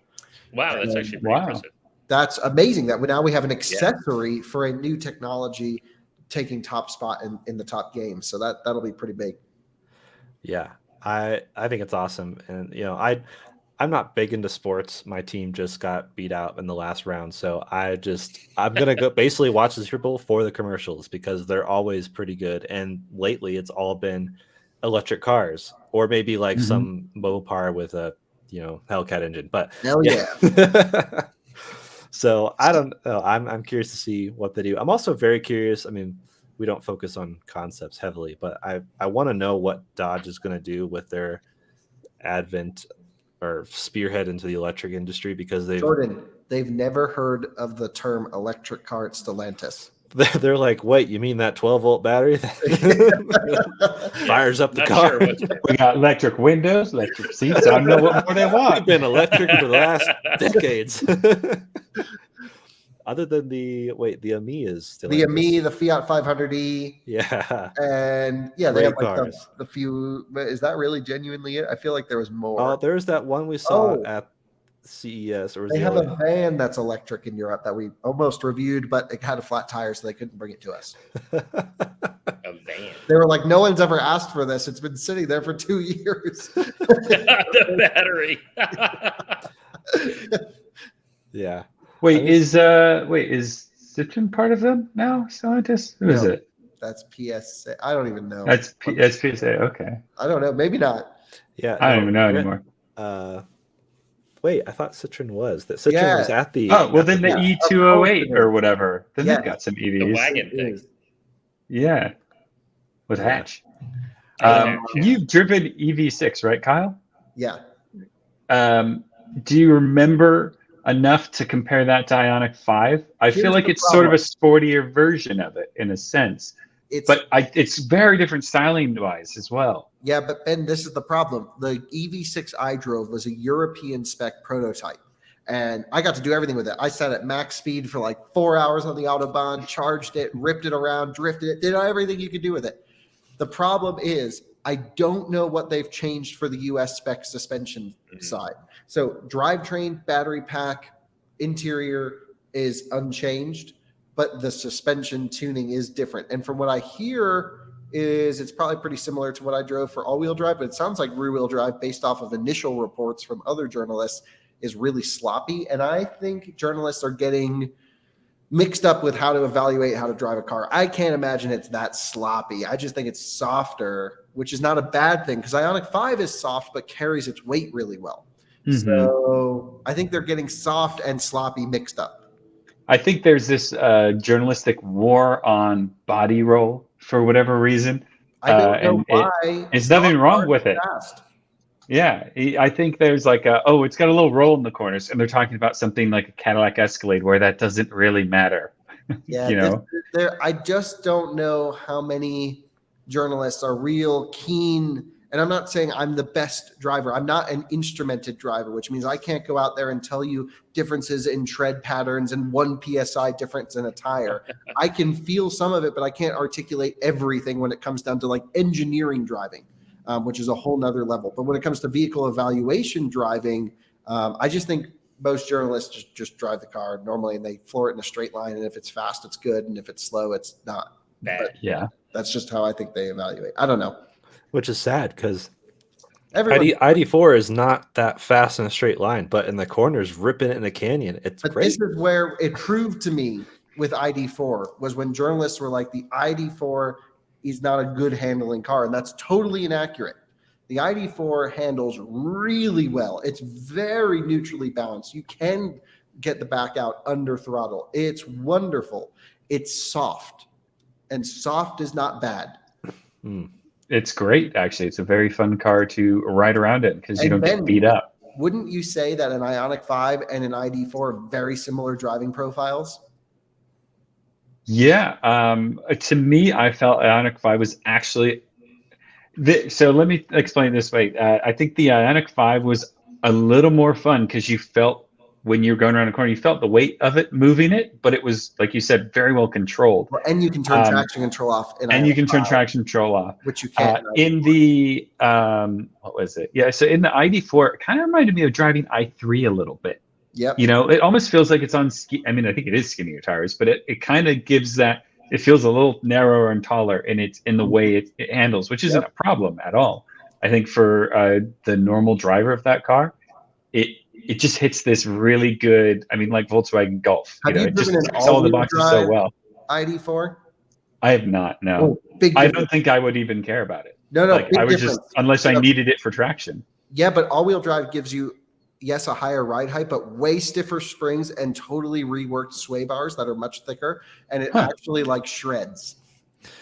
Wow, that's And actually pretty Wow. impressive. that's amazing that now we have an accessory for a new technology taking top spot in the top game. So that'll be pretty big. Yeah, I think it's awesome, and I'm not big into sports. My team just got beat out in the last round, so I'm gonna go basically watch the Super Bowl for the commercials because they're always pretty good. And lately, it's all been electric cars, or maybe like Mhm. some Mopar with a Hellcat engine. But Hell yeah. So I don't know. I'm curious to see what they do. I'm also very curious. I mean, we don't focus on concepts heavily, but I want to know what Dodge is going to do with their advent or spearhead into the electric industry, because Jordan, they've never heard of the term electric car at Stellantis. they're like, wait, you mean that 12-volt battery that fires up the Not car? sure what's We got electric windows, electric seats. I don't know what more they We've want. been electric for the last decades. Other than the AMI is still The AMI, the Fiat 500e, yeah. and yeah, they Great have like cars. the few. But is that really genuinely it? I feel like there was more. Oh, there's that one we saw Oh. at CES, or was They the have other? a van that's electric in Europe that we almost reviewed, but it had a flat tire, so they couldn't bring it to us. a van. They were like, no one's ever asked for this. It's been sitting there for 2 years. The battery. Yeah. Wait, is Citroen part of them now? Stellantis? Who is No. it? That's PSA. I don't even know. That's PSA. Okay, I don't know. Maybe not. Yeah. I don't no, even know Brent- anymore. Wait, I thought Citroen was. That Citroen was Yeah. at the. Oh well, at then the yeah. E208 or whatever. Then Yeah. they've got some The EVs. wagon It thing. is. Yeah, with Yeah. hatch. Yeah. You've driven EV6, right, Kyle? Yeah. Do you remember enough to compare that to Ioniq 5? I Here's feel like the it's sort of a problem. sportier version of it in a sense, It's but it's very different styling wise as well. yeah, but Ben, this is the problem. The EV6 I drove was a European spec prototype. And I got to do everything with it. I sat at max speed for like 4 hours on the Autobahn, charged it, ripped it around, drifted it, did everything you could do with it. The problem is I don't know what they've changed for the US spec suspension side. So drivetrain, battery pack, interior is unchanged, but the suspension tuning is different. And from what I hear is it's probably pretty similar to what I drove for all-wheel drive, but it sounds like rear-wheel drive, based off of initial reports from other journalists, is really sloppy. And I think journalists are getting mixed up with how to evaluate how to drive a car. I can't imagine it's that sloppy. I just think it's softer, which is not a bad thing, because Ioniq 5 is soft but carries its weight really well. Mhm. So I think they're getting soft and sloppy mixed up. I think there's this journalistic war on body roll for whatever reason. I don't know and why. there's nothing wrong with it. Fast. Yeah, I think there's like it's got a little roll in the corners, and they're talking about something like a Cadillac Escalade where that doesn't really matter. Yeah, you know, I just don't know how many journalists are real keen. And I'm not saying I'm the best driver. I'm not an instrumented driver, which means I can't go out there and tell you differences in tread patterns and 1 PSI difference in a tire. I can feel some of it, but I can't articulate everything when it comes down to like engineering driving, which is a whole nother level. But when it comes to vehicle evaluation driving, I just think most journalists just drive the car normally and they floor it in a straight line. And if it's fast, it's good. And if it's slow, it's not. Bad. But yeah. that's just how I think they evaluate. I don't know. Which is sad because Everyone, ID.4 is not that fast in a straight line, but in the corners, ripping it in a canyon. It's but great. this is where it proved to me with ID.4 was when journalists were like, the ID.4 is not a good handling car. And that's totally inaccurate. The ID.4 handles really well. It's very neutrally balanced. You can get the back out under throttle. It's wonderful. It's soft, and soft is not bad. It's great, actually. It's a very fun car to ride around in because you And don't get Ben, beat up. Wouldn't you say that an Ioniq 5 and an ID.4 are very similar driving profiles? Yeah. To me, I felt Ioniq 5 was actually. So let me explain it this way. I think the Ioniq 5 was a little more fun because you felt when you were going around a corner, you felt the weight of it moving it, but it was, like you said, very well controlled. And you can turn traction control off. And you can turn traction control off. Which you can't. In the, what was it? Yeah, so in the ID.4, it kind of reminded me of driving i3 a little bit. Yep. You know, it almost feels like it's on I mean, I think it is skinnier tires, but it kind of gives that, it feels a little narrower and taller and it's in the way it handles, which isn't a problem at all. I think for the normal driver of that car, it just hits this really good, I mean, like Volkswagen Golf. Have you It just driven an ticks all the all-wheel boxes so drive well. ID.4? I have not, no. Oh, big I difference. don't think I would even care about it. No, Like big I would difference. just, unless I needed it for traction. Yeah, but all-wheel drive gives you, yes, a higher ride height, but way stiffer springs and totally reworked sway bars that are much thicker, and it actually like shreds.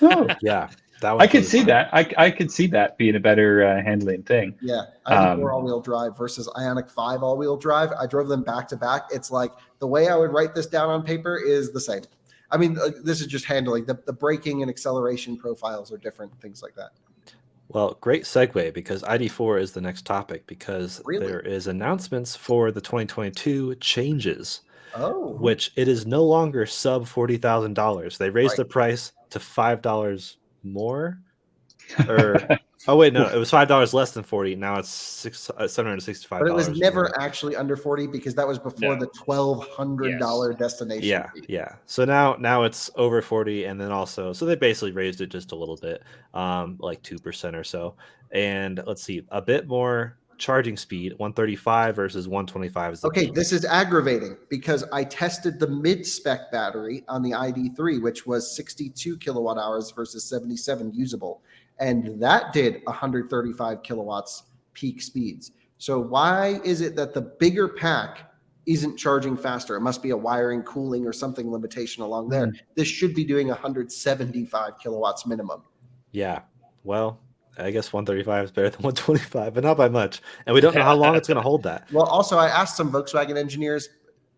Oh, Yeah, that I could see that. I could see that being a better handling thing. Yeah, ID.4 all-wheel drive versus Ioniq 5 all-wheel drive. I drove them back to back. It's like the way I would write this down on paper is the same. I mean, this is just handling. The braking and acceleration profiles are different, things like that. Well, great segue because ID.4 is the next topic because there is announcements for the 2022 changes. Oh, which it is no longer sub $40,000. They raised the price to $5 more. Or oh wait, no, it was $5 less than 40. Now it's $765. but it was never actually under 40 because that was before the $1,200 destination. Yeah, fee. yeah. So now it's over 40, and then also so they basically raised it just a little bit, like 2% or so. And let's see, a bit more charging speed, 135 versus 125 is the Okay, peak. this is aggravating because I tested the mid-spec battery on the ID.3, which was 62 kilowatt hours versus 77 usable, and that did 135 kilowatts peak speeds. So why is it that the bigger pack isn't charging faster? It must be a wiring, cooling, or something limitation along there. This should be doing 175 kilowatts minimum. Yeah, well, I guess 135 is better than 125, but not by much. And we don't know how long it's going to hold that. Well, also, I asked some Volkswagen engineers,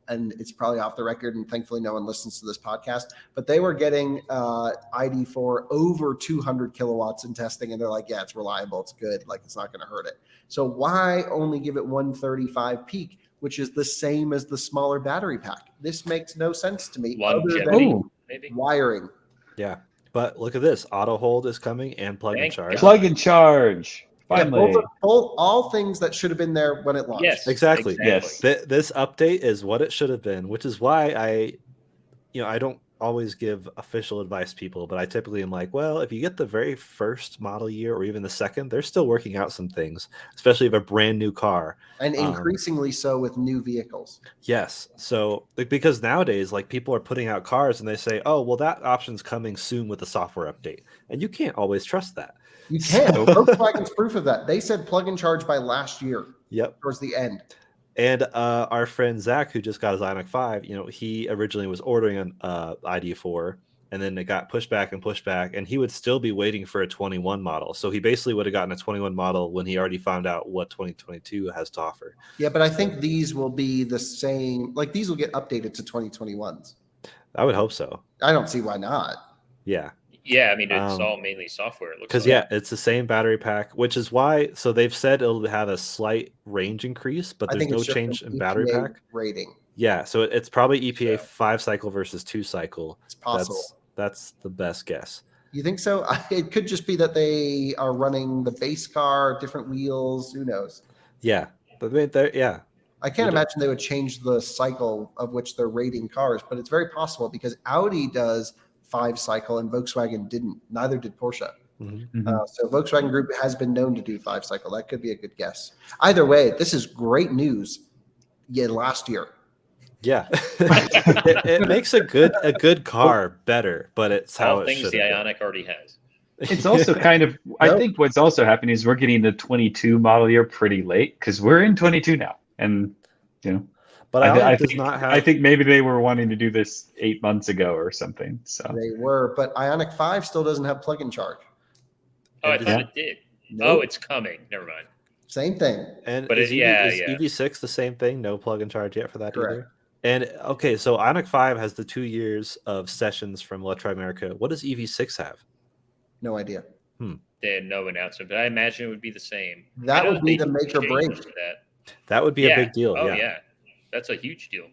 and it's probably off the record, and thankfully no one listens to this podcast, but they were getting ID.4 over 200 kilowatts in testing, and they're like, yeah, it's reliable, it's good, like it's not going to hurt it. So why only give it 135 peak, which is the same as the smaller battery pack? This makes no sense to me. Longevity, maybe. Wiring. Yeah. But look at this. Auto hold is coming and plug and charge. Plug and charge. Finally. Yeah, all things that should have been there when it launched. Yes, exactly. Yes. This update is what it should have been, which is why I don't always give official advice to people, but I typically am like, well, if you get the very first model year or even the second, they're still working out some things, especially if a brand new car. And increasingly so with new vehicles. Yes. So because nowadays, like people are putting out cars and they say, oh, well, that option's coming soon with the software update. And you can't always trust that. You can't. Volkswagen's proof of that. They said plug and charge by last year. Yep. Towards the end. And our friend Zach, who just got his Ioniq 5, he originally was ordering an ID.4, and then it got pushed back, and he would still be waiting for a 21 model. So he basically would have gotten a 21 model when he already found out what 2022 has to offer. Yeah, but I think these will be the same. Like these will get updated to 2021s. I would hope so. I don't see why not. Yeah. Yeah, I mean, it's all mainly software. It looks because like. it's the same battery pack, which is why. So they've said it'll have a slight range increase, but there's no change in battery pack rating. Yeah, so it's probably EPA 5-cycle versus 2-cycle. It's possible. That's the best guess. You think so? It could just be that they are running the base car, different wheels. Who knows? Yeah, but yeah. I can't imagine they would change the cycle of which they're rating cars, but it's very possible because Audi does 5-cycle and Volkswagen didn't. Neither did Porsche. Mm-hmm. So Volkswagen Group has been known to do 5-cycle. That could be a good guess. Either way, this is great news. Yeah, last year. Yeah, it makes a good car better, but it's how it things the Ioniq already has. It's also kind of. I think what's also happening is we're getting the 22 model year pretty late because we're in 22 now, and But I think, not have. I think maybe they were wanting to do this 8 months ago or something. So they were, but Ioniq 5 still doesn't have plug-in charge. Oh, I thought it did. Nope. Oh, it's coming. Never mind. Same thing. And but is EV6 the same thing? No plug-in charge yet for that either. And okay, so Ioniq 5 has the 2 years of sessions from Electro America. What does EV6 have? No idea. They had no announcement, but I imagine it would be the same. That would be the make or break. That would be a big deal. Oh yeah, that's a huge deal.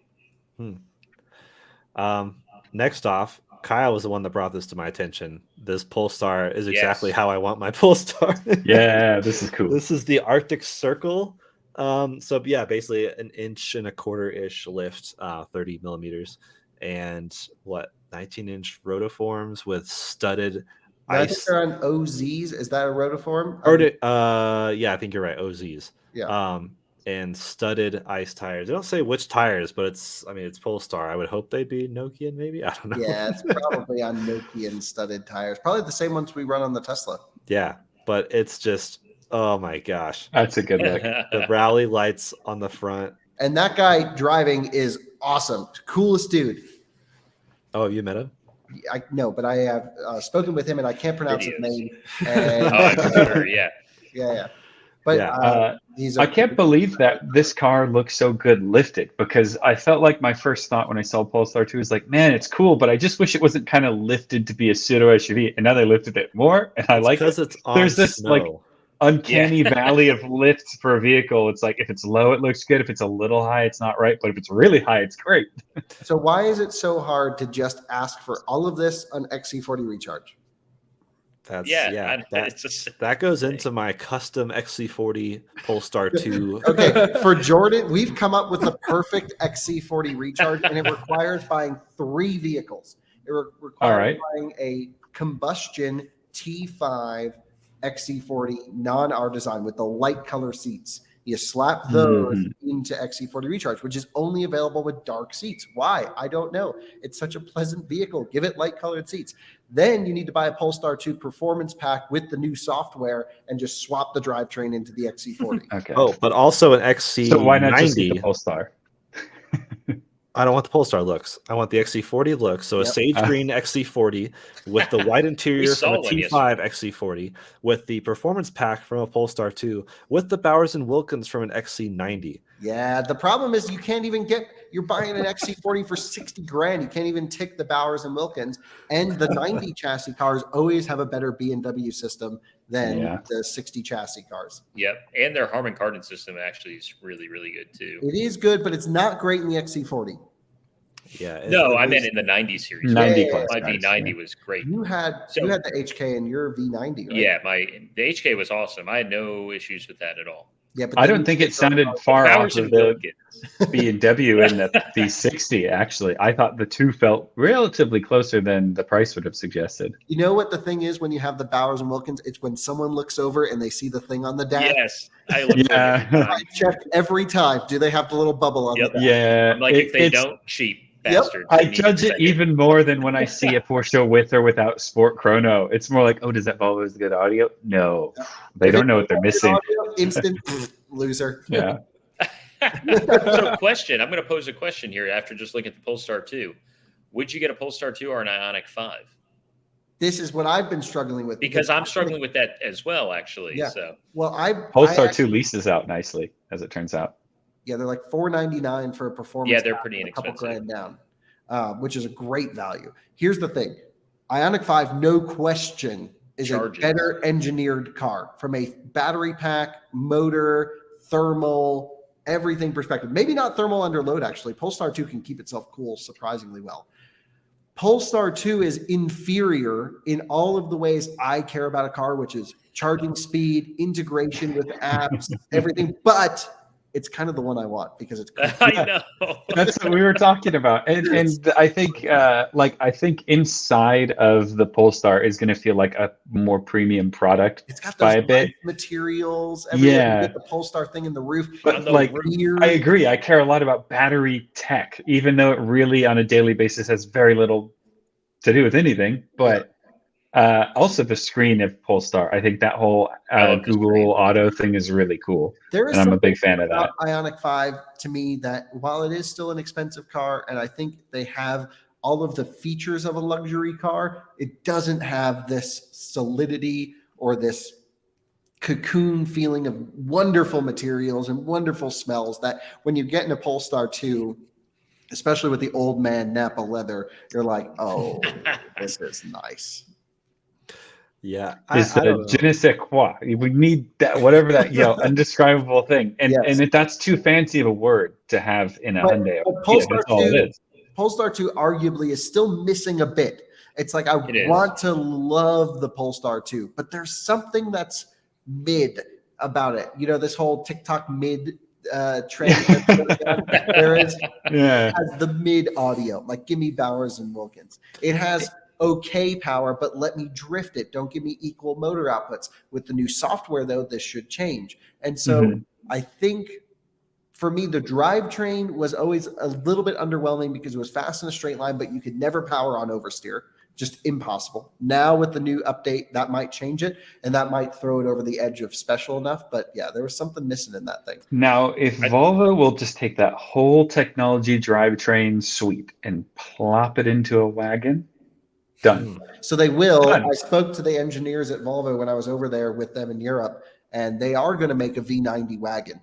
Next off, Kyle was the one that brought this to my attention. This Polestar is exactly how I want my Polestar. Yeah, this is cool. This is the Arctic Circle. So yeah, basically an inch and a quarter ish lift, 30 millimeters, and what 19-inch rotoforms with studded Now, I think ice. they're on OZs. Is that a rotoform? Yeah, I think you're right. OZs. Yeah. And studded ice tires. They don't say which tires, but it's Polestar. I would hope they'd be Nokian, maybe. I don't know. Yeah, it's probably on Nokian studded tires. Probably the same ones we run on the Tesla. Yeah, but it's just, oh my gosh, That's a good look. the rally lights on the front. And that guy driving is awesome. Coolest dude. Oh, you met him? I know, but I have spoken with him, and I can't pronounce his Videos. name. And, Oh, I'm sure. Yeah. yeah. But Yeah. I can't believe that this car looks so good lifted, because I felt like my first thought when I saw Polestar 2 was like, man, it's cool, but I just wish it wasn't kind of lifted to be a pseudo SUV. And now they lifted it more, and I like it. Because it's on There's this snow. like uncanny valley of lifts for a vehicle. It's like if it's low, it looks good. If it's a little high, it's not right. But if it's really high, it's great. So why is it so hard to just ask for all of this on XC40 Recharge? That's it's just that goes into my custom XC40 Polestar 2. Okay, for Jordan, we've come up with the perfect XC40 Recharge, and it requires buying 3 vehicles. It requires buying a combustion T5 XC40 non-R design with the light color seats. You slap those into XC40 Recharge, which is only available with dark seats. Why? I don't know. It's such a pleasant vehicle. Give it light colored seats. Then you need to buy a Polestar 2 performance pack with the new software and just swap the drivetrain into the XC40. Okay. Oh, but also an XC90. So why not just get the Polestar? I don't want the Polestar looks. I want the XC40 look. So a sage green XC40 with the white interior from a T5 XC40 with the performance pack from a Polestar 2 with the Bowers and Wilkins from an XC90. Yeah, the problem is you can't even you're buying an XC40 for 60 grand. You can't even tick the Bowers and Wilkins. And the 90 chassis cars always have a better B&W system than the 60 chassis cars. Yep. And their Harman Kardon system actually is really, really good too. It is good, but it's not great in the XC40. Yeah. No, I meant in the 90 series. 90 class. My V90 was great. You had the HK in your V90, right? Yeah, the HK was awesome. I had no issues with that at all. Yeah, but I don't think it sounded far off Bowers of and the Wilkins. B&W in the V60, actually. I thought the two felt relatively closer than the price would have suggested. You know what the thing is when you have the Bowers and Wilkins? It's when someone looks over and they see the thing on the dash. Yes. I look I check every time. Do they have the little bubble on the dash? Yeah. I'm like, if they don't, cheap bastards. I judge it even more than when I see a Porsche with or without Sport Chrono. It's more like, oh, does that Volvo have good audio? No. They don't know what they're missing. Audio, instant loser. Yeah. So question, I'm going to pose a question here after just looking at the Polestar 2. Would you get a Polestar 2 or an Ioniq 5? This is what I've been struggling with. Because I'm struggling with that as well, actually. Yeah. So Well, Polestar 2 leases out nicely, as it turns out. Yeah, they're like $499 for a performance. Yeah, they're pretty a couple inexpensive. grand down, which is a great value. Here's the thing. Ioniq 5, no question, is Charges. a better engineered car from a battery pack, motor, thermal, everything perspective. Maybe not thermal under load, actually. Polestar 2 can keep itself cool surprisingly well. Polestar 2 is inferior in all of the ways I care about a car, which is charging speed, integration with apps, everything. But it's kind of the one I want because it's cool. I know. That's what we were talking about. And I think I think inside of the Polestar is going to feel like a more premium product. It's got by those a bit. materials. Everything. Yeah. You get the Polestar thing in the roof. But like, I agree. I care a lot about battery tech, even though it really on a daily basis has very little to do with anything. But also the screen of Polestar. I think that whole Google Auto thing is really cool. And I'm a big fan of that. Ioniq 5 to me that while it is still an expensive car, and I think they have all of the features of a luxury car, it doesn't have this solidity or this cocoon feeling of wonderful materials and wonderful smells that when you get in a Polestar 2, especially with the old man Napa leather, you're like, oh, this is nice. Yeah, It's the je ne sais quoi. We need that, whatever that undescribable thing, and if that's too fancy of a word to have in a Hyundai, that's all it is. Polestar 2 arguably is still missing a bit. It's like I want to love the Polestar 2, but there's something that's mid about it. You know, this whole TikTok mid trend. There is it has the mid audio, like give me Bowers and Wilkins. It has okay power, but let me drift it. Don't give me equal motor outputs. With the new software, though, this should change. And so I think for me, the drivetrain was always a little bit underwhelming because it was fast in a straight line, but you could never power on oversteer. Just impossible. Now with the new update, that might change it, and that might throw it over the edge of special enough. But yeah, there was something missing in that thing. Now, if Volvo will just take that whole technology drivetrain suite and plop it into a wagon, done. So they will. Done. I spoke to the engineers at Volvo when I was over there with them in Europe, and they are going to make a V90 wagon,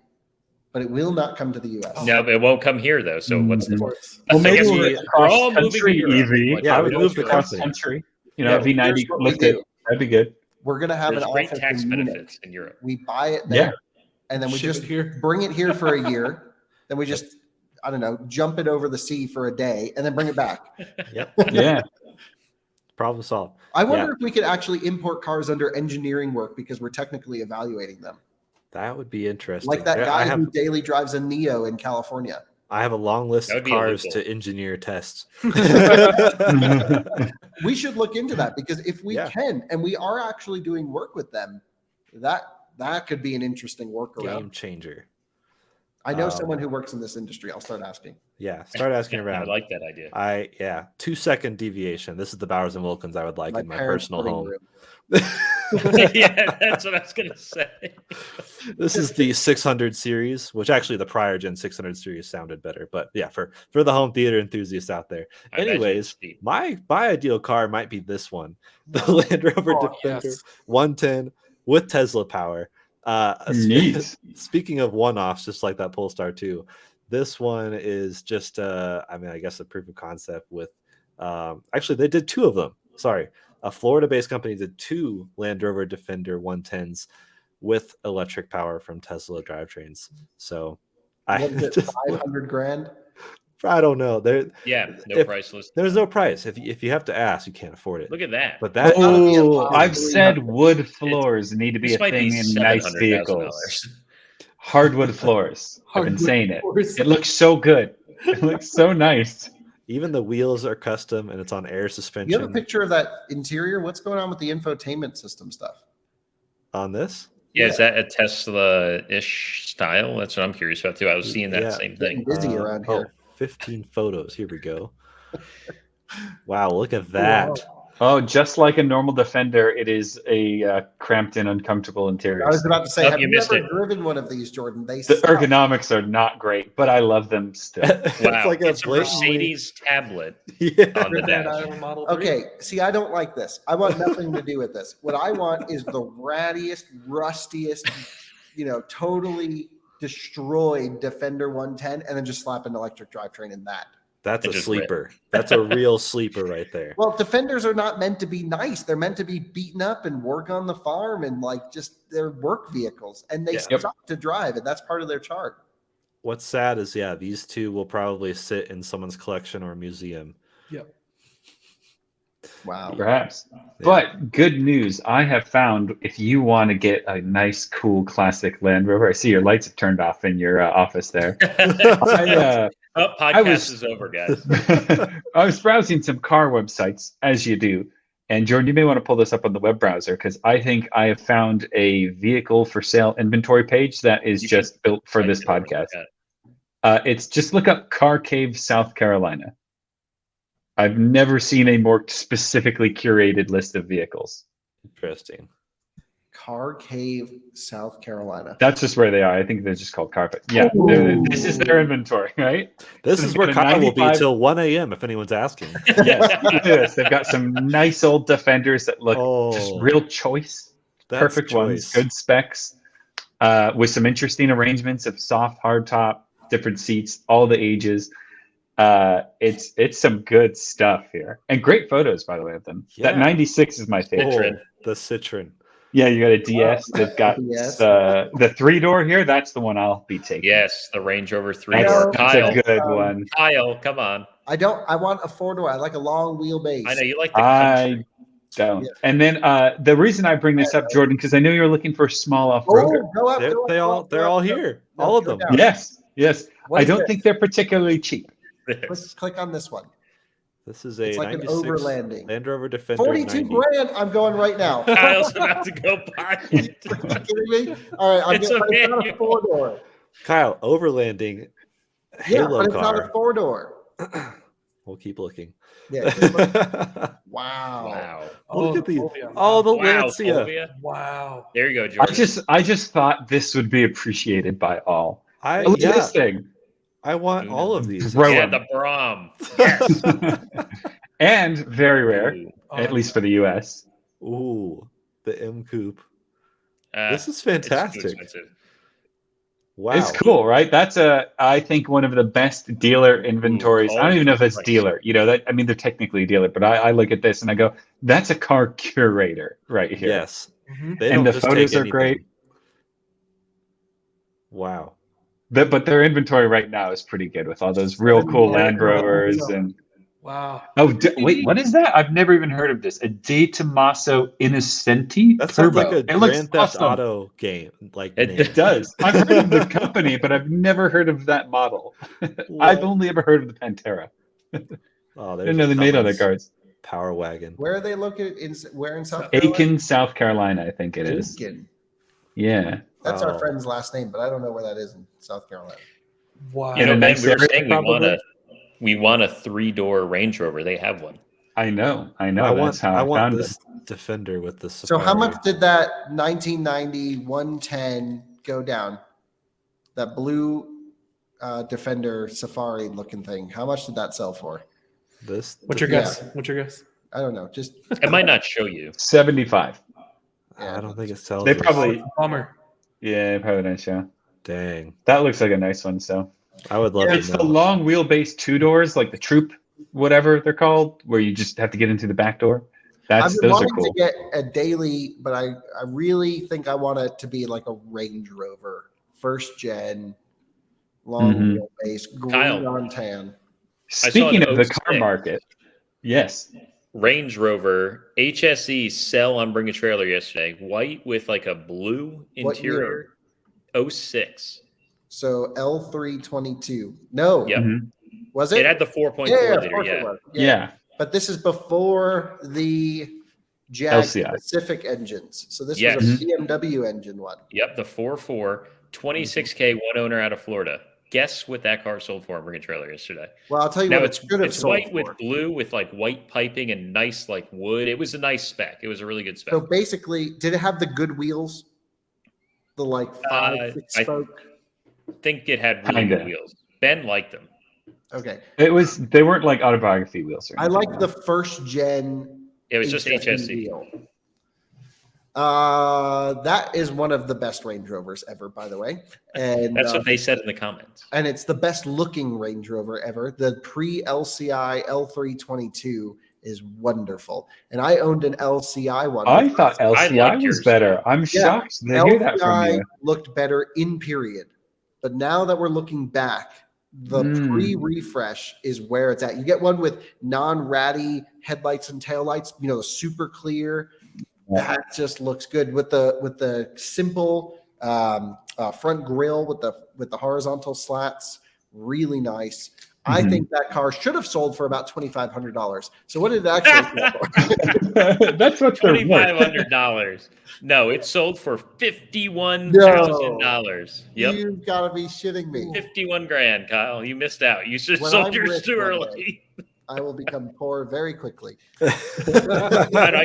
but it will not come to the US. No, it won't come here though. So what's the Well, I maybe guess we're we're all moving to cross-country Europe. EV. Yeah, I we would move move the cross company. country. You Yeah, know, V90 here's what we looked at. do. That'd be good. We're going to have There's an great office tax in Munich. benefits in Europe. We buy it there, and then we Ship just it here. bring it here for a year. Then we just, I don't know, jump it over the sea for a day, and then bring it back. Yep. Yeah. Problem solved. I wonder if we could actually import cars under engineering work because we're technically evaluating them. That would be interesting. Like that Yeah, guy who daily drives a Neo in California. I have a long list That of would be a cars loophole. to engineer test. We should look into that because if we Yeah. can, and we are actually doing work with them, that could be an interesting workaround. Game changer. I know Um, someone who works in this industry. I'll start asking. Yeah. Start asking I around. like that idea. 2-second deviation. This is the Bowers and Wilkins I would like in my parents' personal living home. room. Yeah, that's what I was gonna say. This is the 600 series, which actually the prior gen 600 series sounded better. But yeah, for the home theater enthusiasts out there. I imagine Anyways, it's cheap. my ideal car might be this one, the Land Rover Oh, Defender yes. 110 with Tesla power. Neat. Speaking of one-offs, just like that Polestar 2, this one is just I guess a proof of concept with actually they did two of them. Sorry. A Florida-based company did 2 Land Rover Defender 110s with electric power from Tesla drivetrains. So Was it 500 grand? I don't know. Yeah, no if- price list. There's no price. If you have to ask, you can't afford it. Look at that. But that gotta be a Oh, top I've 300. said wood floors need to be This a might be thing in nice $700,000. vehicles. Hardwood floors. I've been Hardwood saying it. floors. It looks so good. It looks so nice. even the wheels are custom and it's on air suspension. You have a picture of that interior? What's going on with the infotainment system stuff? on this? Yeah, is that a Tesla-ish style? That's what I'm curious about too. I was seeing that Yeah. same Getting thing. busy around here. 15 photos. Here we go. Wow, look at that. Oh, just like a normal Defender, it is a cramped and uncomfortable interior. I was about to say, Oh, have you you missed ever it. driven one of these, Jordan? They The suck. ergonomics are not great, but I love them still. It's Wow, like a it's a blatantly. Mercedes tablet Yeah. on the Grand dash. Island Model 3. Okay, see, I don't like this. I want nothing to do with this. What I want is the rattiest, rustiest, totally destroyed Defender 110, and then just slap an electric drivetrain in that. That's And a just sleeper. That's a real sleeper right there. Well, Defenders are not meant to be nice. They're meant to be beaten up and work on the farm and they're work vehicles, and they Yeah. suck to drive, and that's part of their chart. What's sad is, these two will probably sit in someone's collection or museum. Yep. Wow. Perhaps. But good news, I have found if you want to get a nice, cool, classic Land Rover, I see your lights have turned off in your office there. Podcast was- is over, guys. I was browsing some car websites, as you do. And Jordan, you may want to pull this up on the web browser because I think I have found a vehicle for sale inventory page that is You just built for this I know. podcast. It's just look up Car Cave, South Carolina. I've never seen a more specifically curated list of vehicles. Interesting. Car Cave, South Carolina. That's just where they are. I think they're just called carpet. Yeah, this is their inventory, right? This So is they've where got a Kyle will be 95 till 1 a.m. if anyone's asking. Yes, look at this. They've got some nice old Defenders that look just Oh, real choice. that's Perfect ones, good specs, with some interesting arrangements of soft, hard top, different seats, all the ages. It's some good stuff here, and great photos, by the way, of them. Yeah. That 96 is my favorite. Citroen. The Citroen. Yeah, you got a DS. They've got DS. the 3-door here. That's the one I'll be taking. Yes, the Range Rover that's, 3-door. that's Kyle, a good one. Kyle, come on. I want a 4-door. I like a long wheelbase. I know you like the I country. Don't. Yeah. And then the reason I bring this up, Jordan, because I know you're looking for a small off-roader. Oh, go up, They're, go up, they go all up, they're go up, all go here. No, All of go them. down. Yes. What I is don't this? think they're particularly cheap. Click on this one. This is It's a like an 96 overlanding. Land Rover Defender 42 90. grand. I'm going right now. Kyle's about to go buy it. Are you kidding me? All right, I'm It's getting, a but it's not a manual. four-door. Kyle, overlanding Yeah, Halo but it's not a car. four-door. We'll keep looking. Yeah. keep looking. Look Wow. at these. Fulvia. Oh, the Wow, Lancia. Fulvia. Wow. There you go, Jordan. I just thought this would be appreciated by all. Look at this thing. I want all of these. Bro. Yeah, the Brom. Yes. And very rare, Ooh. at least for the US. Ooh, the M Coupe. It's This is too fantastic. expensive. Wow. It's cool, right? That's I think one of the best dealer inventories. I don't even know if it's price. dealer. I mean, they're technically a dealer, but I look at this and I go, that's a car curator right here. Yes. Mhm. They And don't the just photos take are great. anything. Wow. But their inventory right now is pretty good with all those real cool Land Rovers and Wow. wait, what is that? I've never even heard of this. A De Tomaso Innocenti That sounds Turbo. like a It looks Grand Theft awesome. Auto game. Like It name. It does. I've heard of the company, but I've never heard of that model. I've only ever heard of the Pantera. Oh, I there's didn't know a they made other Cummins cars. Power wagon. Where are they located? Where in South Carolina? Aiken, South Carolina, I think it is. Aiken. Yeah. That's Oh. our friend's last name, but I don't know where that is in South Carolina. Wow. You know, In a Ben, nice we were area, saying probably? we want a 3-door Range Rover. They have one. I know. I That's want how I want found this it. Defender with the So Safari. how much did that 1990 110 go down? That blue Defender Safari looking thing. How much did that sell for? This What's your Yeah. guess? What's your guess? I don't know. Just It might not show you. 75. I don't think it sells. They this. probably, Bummer. yeah, probably didn't show. Dang. That looks like a nice one. So I would love it's to the know. long wheelbase 2 doors, like the Troop, whatever they're called, where you just have to get into the back door. I've been Those are wanting cool. to get a daily, but I really think I want it to be like a Range Rover, first gen, long Mhm. wheelbase, green Kyle. on tan. Speaking an of the 06. car market, yes. Range Rover HSE sell on Bring a Trailer yesterday. White with like a blue What interior. 06. So L322. No, Yep. Mhm. was It it? had the 4.4 Yeah, of liter. course it Yeah. was. Yeah. But this is before the Jag LCI. specific engines. So this Yes. was a BMW engine one. Yep. The 4.4, 26K, one owner out of Florida. Guess what that car sold for on Bring a Trailer yesterday? Well, I'll tell you Now what it should have it's sold white for. with blue with like white piping and nice like wood. It was a nice spec. It was a really good spec. So basically, did it have the good wheels? The like five, six I spoke? think it had really Kinda. good wheels. Ben liked them. Okay. They weren't like autobiography wheels or I anything. like the first gen It was just HSE. wheel. That is one of the best Range Rovers ever, by the way. And That's what they said in the comments. and it's the best looking Range Rover ever. The pre-LCI L322 is wonderful. And I owned an LCI one. I thought I LCI liked was yours. better. I'm shocked to hear that from LCI you. looked better in period. But now that we're looking back, the pre-refresh is where it's at. You get one with non-ratty headlights and taillights, the super clear. That just looks good with the simple front grille with the horizontal slats. Really nice. I think that car should have sold for about $2,500. So what did it actually sell for? That's what they're worth. $2,500. No, it sold for $51,000. Yep. You've got to be shitting me. 51 grand, Kyle. You missed out. You should have When sold I'm yours rich too one early. I will become poor very quickly. I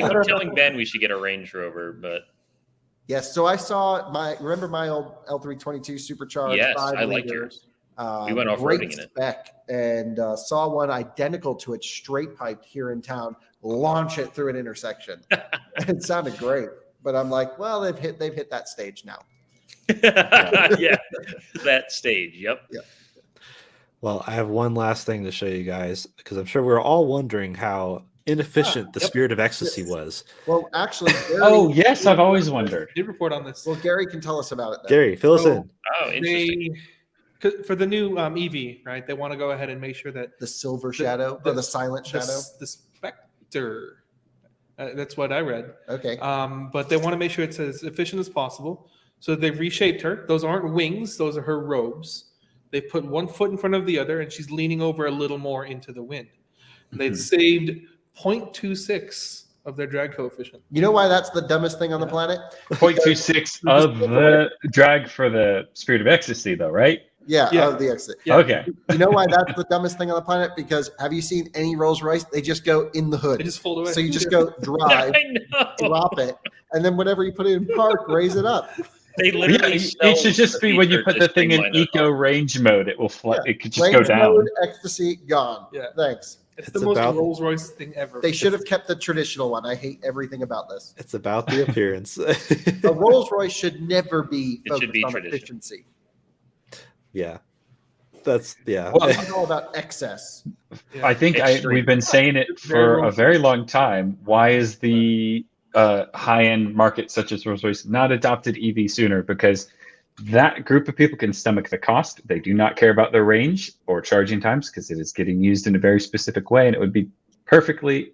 keep telling Ben we should get a Range Rover, but Yes. So I saw remember my old L322 supercharged. yes, 5 I like liter, yours. We went off-roading great in it. spec, and saw one identical to it straight piped here in town. Launch it through an intersection. It sounded great, but I'm like, well, they've hit that stage now. Yeah, that stage. Yep. Well, I have one last thing to show you guys because I'm sure we're all wondering how inefficient the Spirit of Ecstasy was. Well, actually, Gary, Oh, yes, I've always wondered. Did report on this. well, Gary can tell us about it. Then. Gary, fill us So- in. Oh, interesting. For the new EV, right? They want to go ahead and make sure that The silver shadow or the silent shadow. the Spectre. That's what I read. Okay. But they want to make sure it's as efficient as possible. So they've reshaped her. Those aren't wings; those are her robes. They put one foot in front of the other, and she's leaning over a little more into the wind. They saved 0.26 of their drag coefficient. You know why that's the dumbest thing on the planet? 0.26 of the drag for the Spirit of Ecstasy, though, right? Yeah, Yeah. of the exit. Yeah. Okay. You know why that's the dumbest thing on the planet? Because have you seen any Rolls-Royce? They just go in the hood. They just fold away. So you just go drive, I know. drop it, and then whenever you put it in park, raise it up. They Yeah, literally it should just be when you put the thing in eco range. range mode, it will fly. Yeah. It could just go Range down. mode, ecstasy, gone. Yeah. Thanks. It's It's the most about- Rolls-Royce thing ever. They should have kept the traditional one. I hate everything about this. It's about the appearance. A Rolls-Royce should never be It should focused be on traditional. efficiency. Yeah. That's Well, It's all about excess. Yeah. I think Extreme. we've been saying it It's very for a very long time. Why is the high-end market such as Rolls-Royce not adopted EV sooner? Because that group of people can stomach the cost. They do not care about their range or charging times because it is getting used in a very specific way, and it would be perfectly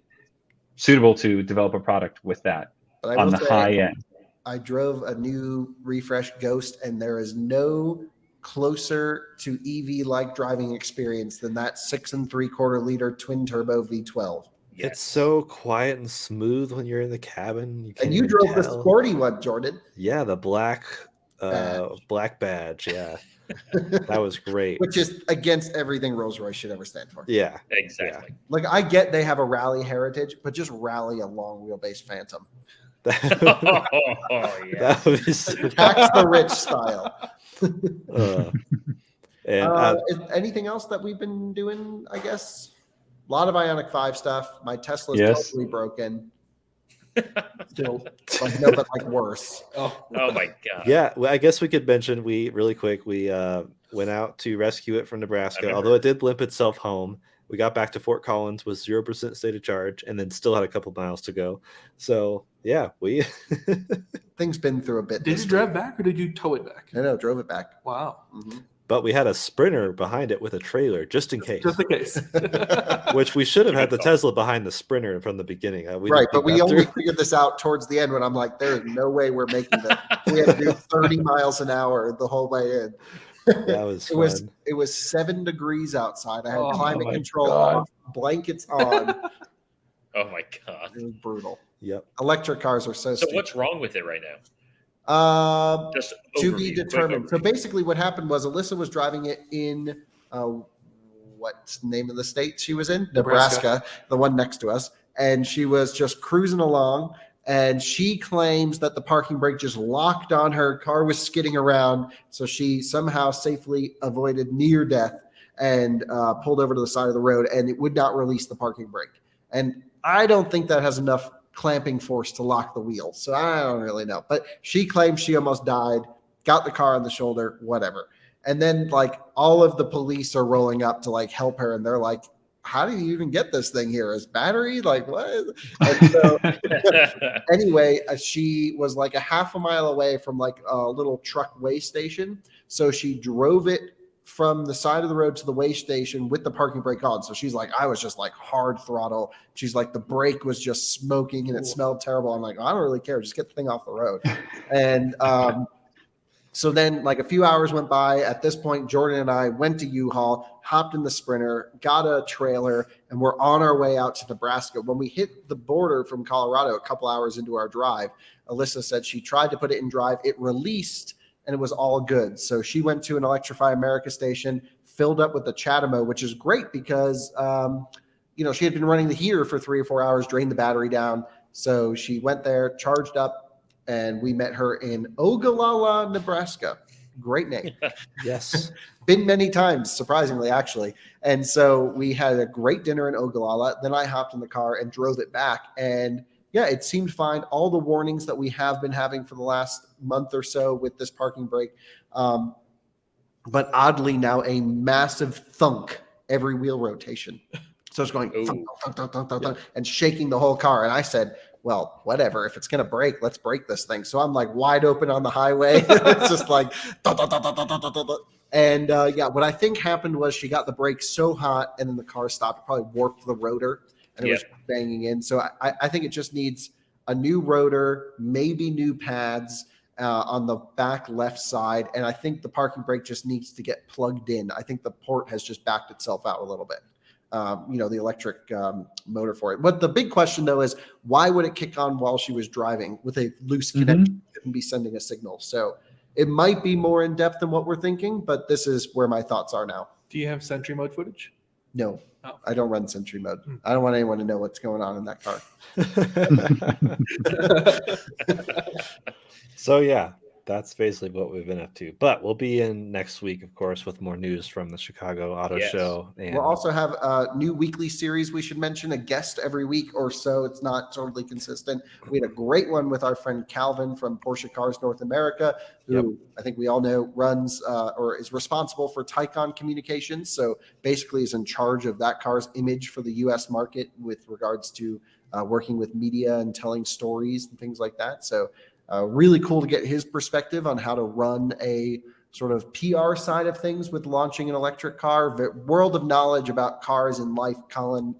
suitable to develop a product with that But I on will the say, high end. I drove a new refresh Ghost, and there is no closer to EV-like driving experience than that 6 3/4 liter twin turbo V12. it's so quiet and smooth when you're in the cabin. You can't And you even drove the tell. sporty one, Jordan. Yeah, the black Badge. black badge. Yeah, that was great. Which is against everything Rolls-Royce should ever stand for. Yeah, Exactly. Like, I get they have a rally heritage, but just rally a long wheelbase Phantom. that, Yeah. that would be so, Tax the rich style. and Is anything else that we've been doing? I guess a lot of Ioniq 5 stuff. My Tesla's Yes. totally broken. Still. Like, no, but like worse. Oh, Oh my god. yeah, well, I guess we could mention we went out to rescue it from Nebraska. remember. Although it did limp itself home, we got back to Fort Collins with 0% state of charge, and then still had a couple miles to go. So yeah, we Thing's been through a bit. did this you drive week. back or did you tow it back? No, drove it back. Wow. Mhm. but we had a Sprinter behind it with a trailer just in case. Just in case. Which we should have had the Good call. Tesla behind the Sprinter from the beginning. We Right, didn't but think we that only through. figured this out towards the end when I'm like, there is no way we're making this. We had to do 30 miles an hour the whole way in. That was It fun. was 7 degrees outside. I had Oh climate my control God. off, blankets on. Oh my god. It was brutal. Yep. Electric cars are so So stupid. what's wrong with it right now? To Just be overview, quick determined. So overview. basically, what happened was Alyssa was driving it in what's the name of the state she was in? Nebraska, the one next to us. And she was just cruising along. And she claims that the parking brake just locked on her. Car was skidding around. So she somehow safely avoided near death and pulled over to the side of the road. And it would not release the parking brake. And I don't think that has enough clamping force to lock the wheel. So I don't really know. But she claims she almost died, got the car on the shoulder, whatever. And then like all of the police are rolling up to like help her. And they're like, how do you even get this thing here? Is battery? Like what? And so anyway, she was like a half a mile away from like a little truck weigh station. So she drove it from the side of the road to the weigh station with the parking brake on. So she's like, I was just like hard throttle. She's like, the brake was just smoking and it smelled terrible. I'm like, I don't really care. Just get the thing off the road. And so then like a few hours went by. At this point, Jordan and I went to U-Haul, hopped in the Sprinter, got a trailer, and we're on our way out to Nebraska. When we hit the border from Colorado, a couple hours into our drive, Alyssa said she tried to put it in drive. It released and it was all good. So she went to an Electrify America station, filled up with the Chatamo, which is great because, she had been running the heater for 3 or 4 hours, drained the battery down. So she went there, charged up, and we met her in Ogallala, Nebraska. Great name. Yes. Been many times, surprisingly, actually. And so we had a great dinner in Ogallala. Then I hopped in the car and drove it back. And yeah, it seemed fine. All the warnings that we have been having for the last month or so with this parking brake. But oddly now a massive thunk every wheel rotation. So it's going thunk, thunk, thunk, thunk, thunk, thunk, and shaking the whole car. And I said, well, whatever. If it's going to break, let's break this thing. So I'm like wide open on the highway. It's just like, dun, dun, dun, dun, dun, dun, dun, dun. And what I think happened was she got the brake so hot and then the car stopped. It probably warped the rotor. and it was banging in. So I think it just needs a new rotor, maybe new pads on the back left side. And I think the parking brake just needs to get plugged in. I think the port has just backed itself out a little bit. The electric motor for it. But the big question, though, is why would it kick on while she was driving with a loose connection? It shouldn't be sending a signal. So it might be more in depth than what we're thinking, but this is where my thoughts are now. Do you have Sentry mode footage? No, Oh. I don't run Sentry mode. I don't want anyone to know what's going on in that car. So yeah, that's basically what we've been up to. But we'll be in next week, of course, with more news from the Chicago Auto Show. And we'll also have a new weekly series. We should mention a guest every week or so. It's not totally consistent. We had a great one with our friend Calvin from Porsche Cars North America, who I think we all know runs or is responsible for Taycan Communications. So basically is in charge of that car's image for the U.S. market with regards to working with media and telling stories and things like that. So really cool to get his perspective on how to run a sort of PR side of things with launching an electric car. World of knowledge about cars and life. Calvin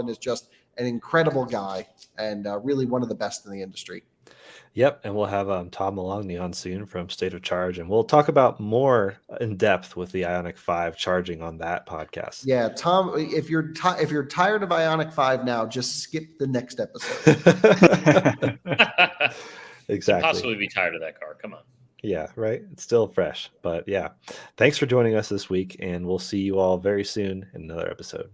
is just an incredible guy and really one of the best in the industry. Yep, and we'll have Tom Maloney on soon from State of Charge, and we'll talk about more in depth with the Ioniq 5 charging on that podcast. Yeah, Tom, if you're tired of Ioniq 5 now, just skip the next episode. Exactly. Possibly be tired of that car. Come on. Yeah, right. It's still fresh, but yeah. Thanks for joining us this week, and we'll see you all very soon in another episode.